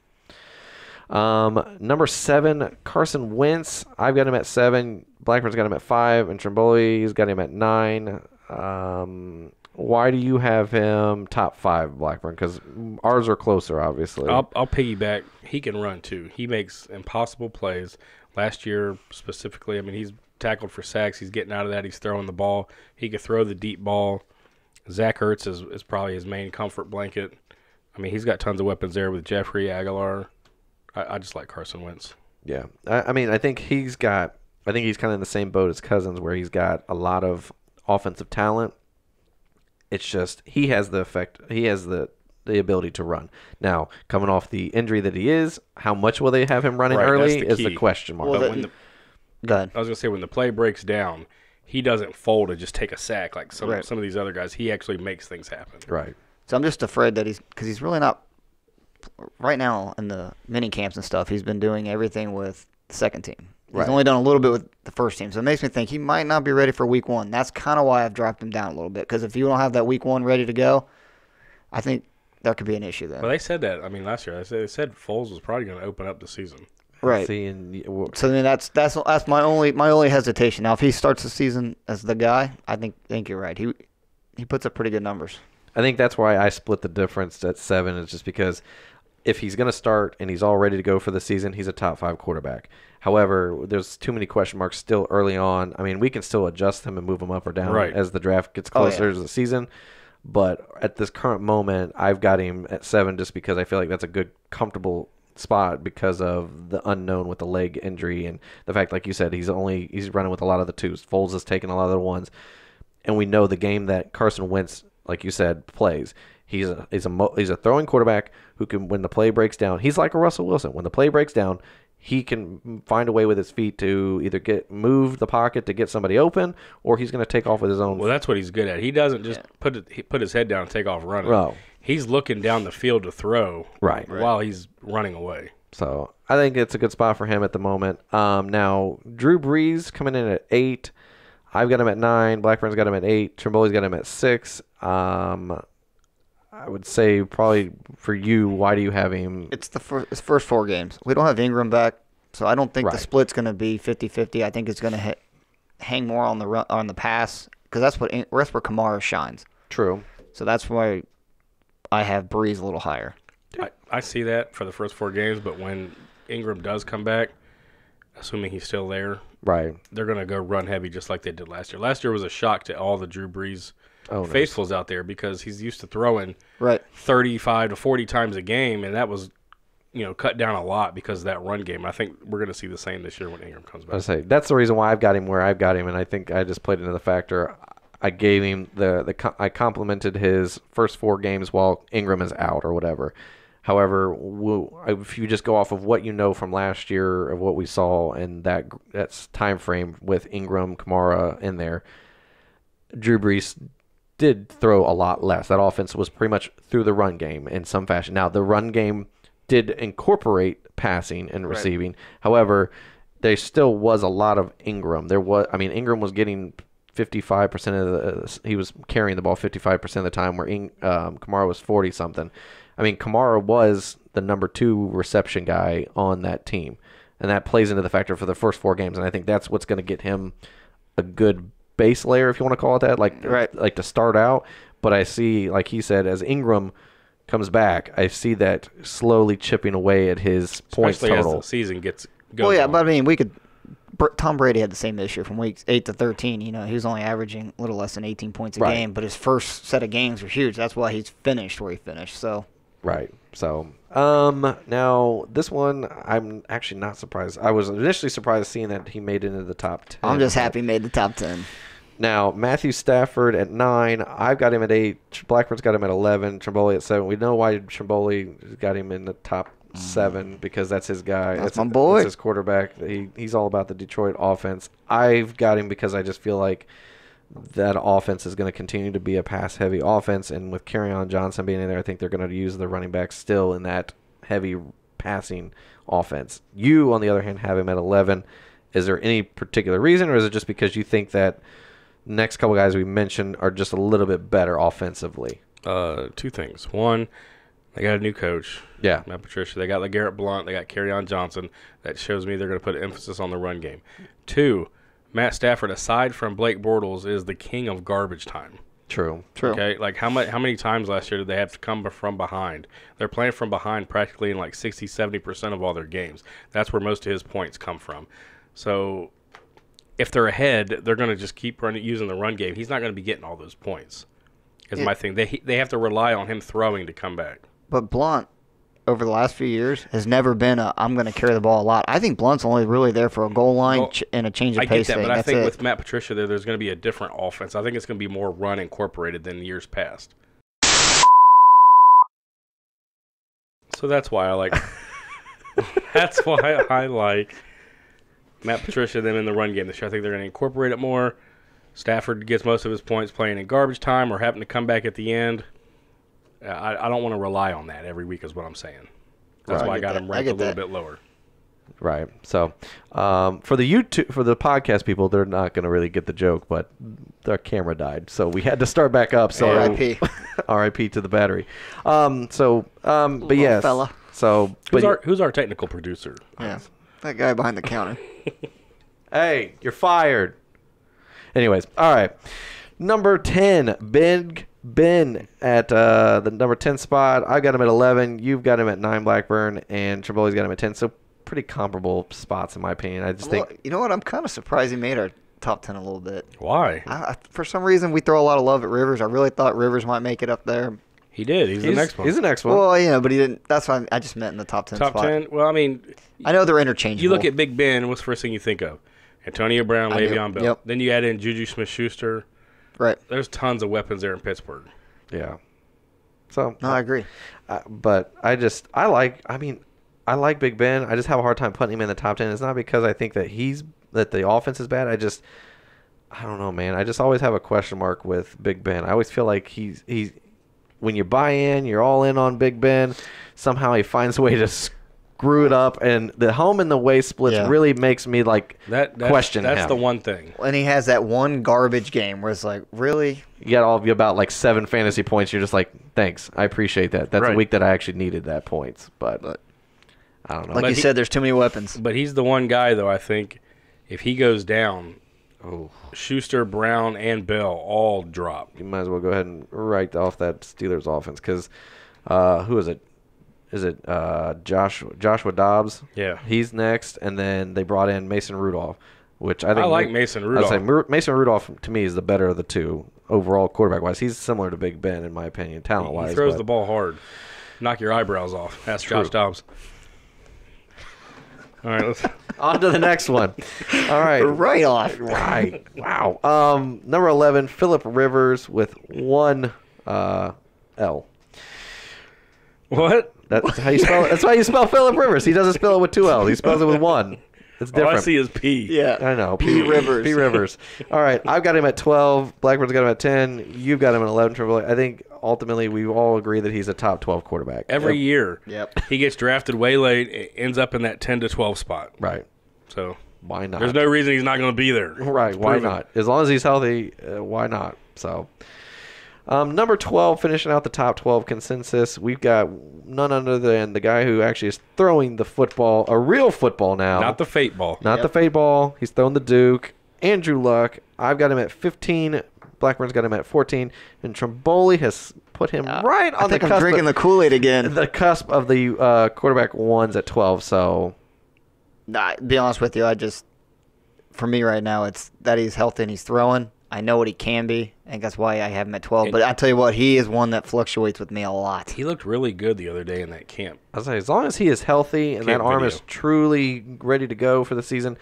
Number 7, Carson Wentz. I've got him at 7. Blackburn's got him at 5, and Trimboli's got him at 9. Why do you have him top 5, Blackburn? Because ours are closer, obviously. I'll piggyback. He can run, too. He makes impossible plays. Last year, specifically, I mean, he's tackled for sacks. He's getting out of that. He's throwing the ball. He could throw the deep ball. Zach Ertz is probably his main comfort blanket. I mean, he's got tons of weapons there with Jeffrey, Aguilar. I just like Carson Wentz. Yeah. I think he's kind of in the same boat as Cousins, where he's got a lot of offensive talent. It's just he has the effect. He has the ability to run. Now, coming off the injury that he is, how much will they have him running early is the question mark. Well, go ahead. I was going to say, when the play breaks down, he doesn't fold and just take a sack like some of these other guys. He actually makes things happen. Right. So I'm just afraid that he's really not – right now in the mini camps and stuff, he's been doing everything with the second team. He's only done a little bit with the first team. So it makes me think he might not be ready for week 1. That's kind of why I've dropped him down a little bit, because if you don't have that week 1 ready to go, I think there could be an issue there. Well, they said that. I mean, last year they said Foles was probably going to open up the season. Right. So then that's my only hesitation. Now, if he starts the season as the guy, I think you're right. He puts up pretty good numbers. I think that's why I split the difference at 7, is just because if he's going to start and he's all ready to go for the season, he's a top 5 quarterback. However, there's too many question marks still early on. I mean, we can still adjust him and move him up or down as the draft gets closer to the season. But at this current moment, I've got him at 7 just because I feel like that's a good, comfortable spot because of the unknown with the leg injury and the fact, like you said, he's running with a lot of the 2s. Foles has taken a lot of the 1s. And we know the game that Carson Wentz, like you said, plays. He's a throwing quarterback who can, when the play breaks down, he's like a Russell Wilson. When the play breaks down, he can find a way with his feet to either move the pocket to get somebody open, or he's going to take off with his own. Well, that's what he's good at. He doesn't just put his head down and take off running. No. He's looking down the field to throw while he's running away. So I think it's a good spot for him at the moment. Now, Drew Brees coming in at 8. I've got him at 9. Blackburn's got him at 8. Trimboli's got him at 6. I would say probably for you, why do you have him? It's the first 4 games. We don't have Ingram back, so I don't think the split's going to be 50-50. I think it's going to hang more on the pass, because that's where Kamara shines. True. So that's why I have Breeze a little higher. I see that for the first 4 games, but when Ingram does come back, assuming he's still there, they're going to go run heavy just like they did last year. Last year was a shock to all the Drew Brees faithfuls out there, because he's used to throwing 35 to 40 times a game, and that was cut down a lot because of that run game. I think we're going to see the same this year when Ingram comes back. I say that's the reason why I've got him where I've got him, and I think I just played into the factor. I gave him I complimented his first 4 games while Ingram is out or whatever. However, if you just go off of what you know from last year of what we saw in that's time frame with Ingram, Kamara in there, Drew Brees did throw a lot less. That offense was pretty much through the run game in some fashion. Now, the run game did incorporate passing and receiving. However, there still was a lot of Ingram. Ingram was getting 55% of he was carrying the ball 55% of the time, where Kamara was 40 something. I mean, Kamara was the number 2 reception guy on that team, and that plays into the factor for the first 4 games. And I think that's what's going to get him a good base layer, if you want to call it that, like to start out. But I see, like he said, as Ingram comes back, I see that slowly chipping away at his points total. Especially as the season goes yeah, on. but I mean, Tom Brady had the same issue from weeks 8 to 13. You know, he was only averaging a little less than 18 points a game, but his first set of games were huge. That's why he's finished where he finished. So. Right. So, now this one, I'm actually not surprised. I was initially surprised seeing that he made it into the top 10. I'm just happy he made the top 10. Now, Matthew Stafford at 9. I've got him at 8. Blackbird's got him at 11. Trimboli at 7. We know why Trimboli got him in the top 7, because that's his guy. That's my boy. That's his quarterback. He's all about the Detroit offense. I've got him because I just feel like that offense is going to continue to be a pass-heavy offense, and with Kerryon Johnson being in there, I think they're going to use the running back still in that heavy passing offense. You, on the other hand, have him at 11. Is there any particular reason, or is it just because you think that next couple guys we mentioned are just a little bit better offensively? 2 things. One, they got a new coach. Yeah. Matt Patricia. They got LeGarrette Blount. They got Kerryon Johnson. That shows me they're going to put emphasis on the run game. 2, Matt Stafford, aside from Blake Bortles, is the king of garbage time. True. Okay, like how many times last year did they have to come from behind? They're playing from behind practically in like 60-70% of all their games. That's where most of his points come from. So if they're ahead, they're going to just keep using the run game. He's not going to be getting all those points. Is my thing. They have to rely on him throwing to come back. But Blount, over the last few years, has never been I'm going to carry the ball a lot. I think Blunt's only really there for a goal line and a change of pace. I get that, thing. but I That's think it. with Matt Patricia there's going to be a different offense. I think it's going to be more run incorporated than years past. So that's why I like Matt Patricia them in the run game this year. I think they're going to incorporate it more. Stafford gets most of his points playing in garbage time or having to come back at the end. I don't want to rely on that every week is what I'm saying. That's why I got him ranked a little bit lower. Right. So for the podcast people, they're not going to really get the joke, but their camera died, so we had to start back up. So R.I.P. R.I.P. to the battery. But yes. Fella. So who's our technical producer? Yeah, that guy behind the counter. Hey, you're fired. Anyways, all right. Number 10, Big Ben at the number 10 spot. I got him at 11. You've got him at 9, Blackburn, and Triboli's got him at 10. So pretty comparable spots in my opinion. I just think. You know what? I'm kind of surprised he made our top 10 a little bit. Why? For some reason, we throw a lot of love at Rivers. I really thought Rivers might make it up there. He did. He's the next one. He's the next one. Well, yeah, but he didn't. That's why I just meant in the top 10 Top spot. 10? Well, I mean. I know they're interchangeable. You look at Big Ben, what's the first thing you think of? Antonio Brown, Le'Veon Bell. Yep. Then you add in Juju Smith-Schuster. Right. There's tons of weapons there in Pittsburgh. Yeah. So. No, I agree. But I like Big Ben. I just have a hard time putting him in the top 10. It's not because I think that the offense is bad. I don't know, man. I just always have a question mark with Big Ben. I always feel like he's when you buy in, you're all in on Big Ben. Somehow he finds a way to screw it up, and the home and the away splits really makes me question him. That's the one thing. And he has that one garbage game where it's like, really? You got all of you about like 7 fantasy points. You're just like, thanks, I appreciate that. That's a week that I actually needed that points, but I don't know. Like you said, there's too many weapons. But he's the one guy, though, I think, if he goes down, Schuster, Brown, and Bell all drop. You might as well go ahead and write off that Steelers offense because who is it? Is it Joshua Dobbs? Yeah. He's next, and then they brought in Mason Rudolph, which I think I like Mason Rudolph. I say Mason Rudolph, to me, is the better of the two overall quarterback-wise. He's similar to Big Ben, in my opinion, talent-wise. He throws the ball hard. Knock your eyebrows off. That's Josh Dobbs. All right, let's on to the next one. All right. Right off. Right. Wow. Number 11, Phillip Rivers with 1 L. What? That's how you spell it. That's how you spell Phillip Rivers. He doesn't spell it with 2 L's. He spells it with 1. It's All I different. see is P. Yeah. I know. P. Rivers. P. Rivers. All right. I've got him at 12. Blackburn's got him at 10. You've got him at 11. Triple A. I think ultimately we all agree that he's a top 12 quarterback. Every year, Yep. he gets drafted way late, ends up in that 10 to 12 spot. Right. So Why not? there's no reason he's not going to be there. Right. Why proven. not? As long as he's healthy, why not? So, number 12, finishing out the top 12 consensus, we've got none other than the guy who actually is throwing the football, a real football now. Not the fate ball. Not the fade ball. He's throwing the Duke. Andrew Luck. I've got him at 15. Blackburn's got him at 14. And Trimboli has put him right on I think the I'm cusp. drinking the Kool-Aid again. The cusp of the quarterback ones at 12. So, Nah, be honest with you, for me right now, it's that he's healthy and he's throwing. I know what he can be, and that's why I have him at 12. But I tell you what, he is one that fluctuates with me a lot. He looked really good the other day in that camp. I was like, as long as he is healthy and that Camp arm video. is truly ready to go for the season,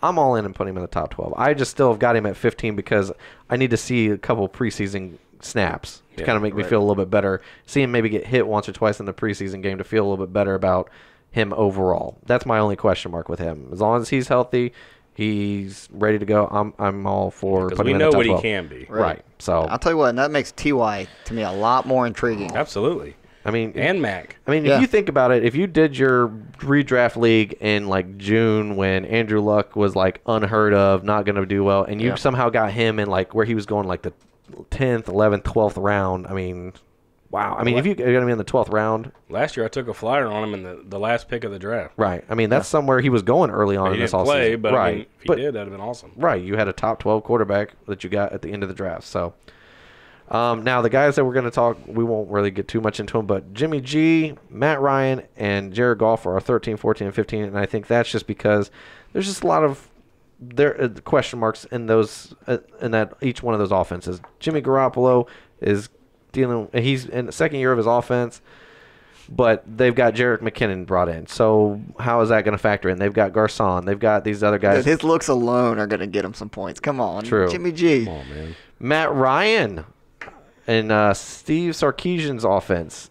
I'm all in and putting him in the top 12. I just still have got him at 15 because I need to see a couple preseason snaps to kind of make me feel a little bit better. See him maybe get hit once or twice in the preseason game to feel a little bit better about him overall. That's my only question mark with him. As long as he's healthy, he's ready to go. I'm all for Because putting we him in know the top what 12. he can be. Right. So, I'll tell you what, and that makes Ty to me a lot more intriguing. Absolutely. I mean, And Mac. if you think about it, if you did your redraft league in like June when Andrew Luck was like unheard of, not going to do well, and you somehow got him in like where he was going like the 10th, 11th, 12th round, I mean, wow. I mean, if you got him in the 12th round. Last year I took a flyer on him in the last pick of the draft. Right. I mean, that's somewhere he was going early on He in this didn't all play, season. but right. I mean, if he did, that'd have been awesome. Right. You had a top 12 quarterback that you got at the end of the draft. So, now the guys that we're going to talk, we won't really get too much into them, but Jimmy G, Matt Ryan, and Jared Goff are 13, 14, and 15, and I think that's just because there's just a lot of question marks in those in that each one of those offenses. Jimmy Garoppolo is he's in the second year of his offense, but they've got Jerick McKinnon brought in. So how is that going to factor in? They've got Garcon. They've got these other guys. His looks alone are going to get him some points. Come on. True. Jimmy G. Come on, man. Matt Ryan and Steve Sarkisian's offense.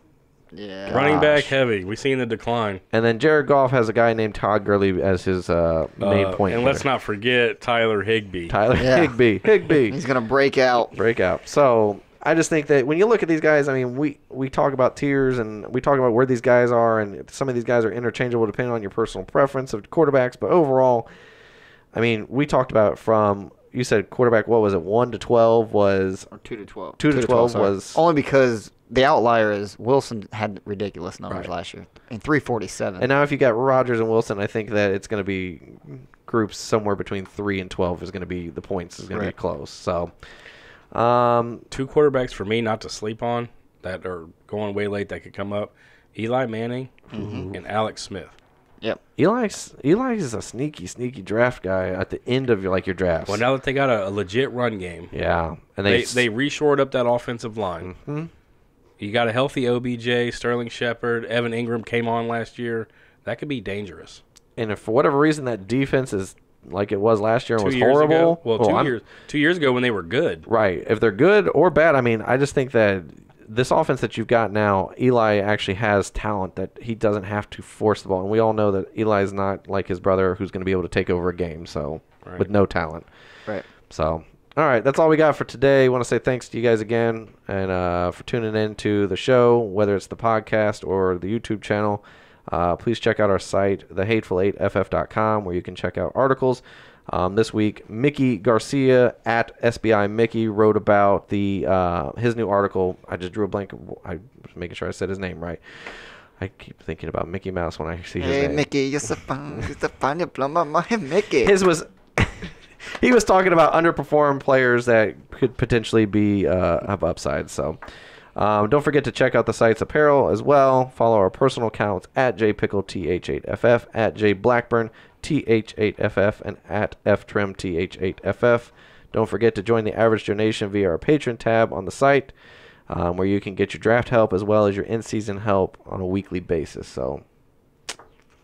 Yeah. Running back heavy. We've seen the decline. And then Jared Goff has a guy named Todd Gurley as his main point. And let's not forget Tyler Higbee. Tyler Higbee. He's going to break out. Breakout. So I just think that when you look at these guys, I mean, we talk about tiers and we talk about where these guys are, and some of these guys are interchangeable depending on your personal preference of quarterbacks. But overall, I mean, we talked about from, you said quarterback, what was it, 1 to 12 was? Or 2 to 12. 2 to 12 sorry. was. Only because the outlier is Wilson had ridiculous numbers last year. And 347. And now if you got Rodgers and Wilson, I think that it's going to be groups somewhere between 3 and 12 is going to be, the points is going to be close. So. 2 quarterbacks for me not to sleep on that are going way late that could come up. Eli Manning and Alex Smith. Yep. Eli is a sneaky draft guy at the end of your drafts. Well, now that they got a legit run game, yeah, and they re-shored up that offensive line. Mm-hmm. You got a healthy OBJ, Sterling Shepard, Evan Ingram came on last year. That could be dangerous. And if for whatever reason that defense is like it was last year and 2 was years horrible, ago? Well, 2 years ago when they were good. right? If they're good or bad, I mean, I just think that this offense that you've got now, Eli actually has talent that he doesn't have to force the ball, and we all know that Eli is not like his brother who's going to be able to take over a game. So with no talent, Right. So. All right, that's all we got for today. I want to say thanks to you guys again and for tuning in to the show, whether it's the podcast or the YouTube channel. Please check out our site, thehateful8ff.com, where you can check out articles. This week, Mickey Garcia at SBI Mickey wrote about his new article. I just drew a blank. I was making sure I said his name right. I keep thinking about Mickey Mouse when I see his name. Hey, Mickey, you're so fun. You blow my mind, Mickey. His was... He was talking about underperformed players that could potentially be have upside. So don't forget to check out the site's apparel as well. Follow our personal accounts at jpickleTH8FF, at jblackburnTH8FF, and at ftrimTH8FF. Don't forget to join the average donation via our Patreon tab on the site, where you can get your draft help as well as your in-season help on a weekly basis. So.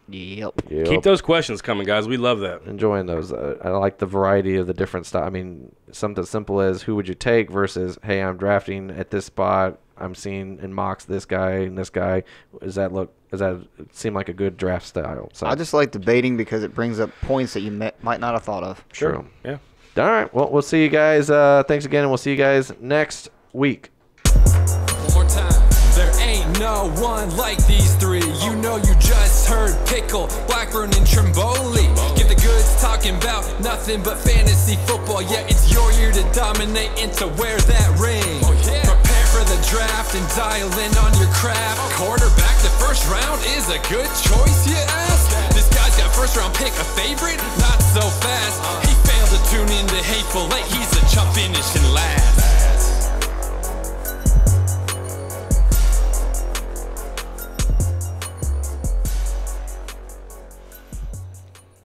Yep. Keep those questions coming, guys. We love that. Enjoying those. I like the variety of the different stuff. I mean, something simple as who would you take versus, hey, I'm drafting at this spot. I'm seeing in mocks this guy and this guy. Does that seem like a good draft style? So I just like debating because it brings up points that you might not have thought of. True. Yeah. All right. Well, we'll see you guys. Thanks again, and we'll see you guys next week. One more time. There ain't no one like these three. You know you just heard Pickle, Blackburn, and Trimboli. Give the goods talking about nothing but fantasy football. Yeah, it's your year to dominate and to wear that ring. Prepare for the draft and dial in on your craft. Quarterback, the first round is a good choice, you ask? This guy's got first round pick, a favorite? Not so fast. He failed to tune into Hateful Eight. He's a chump in his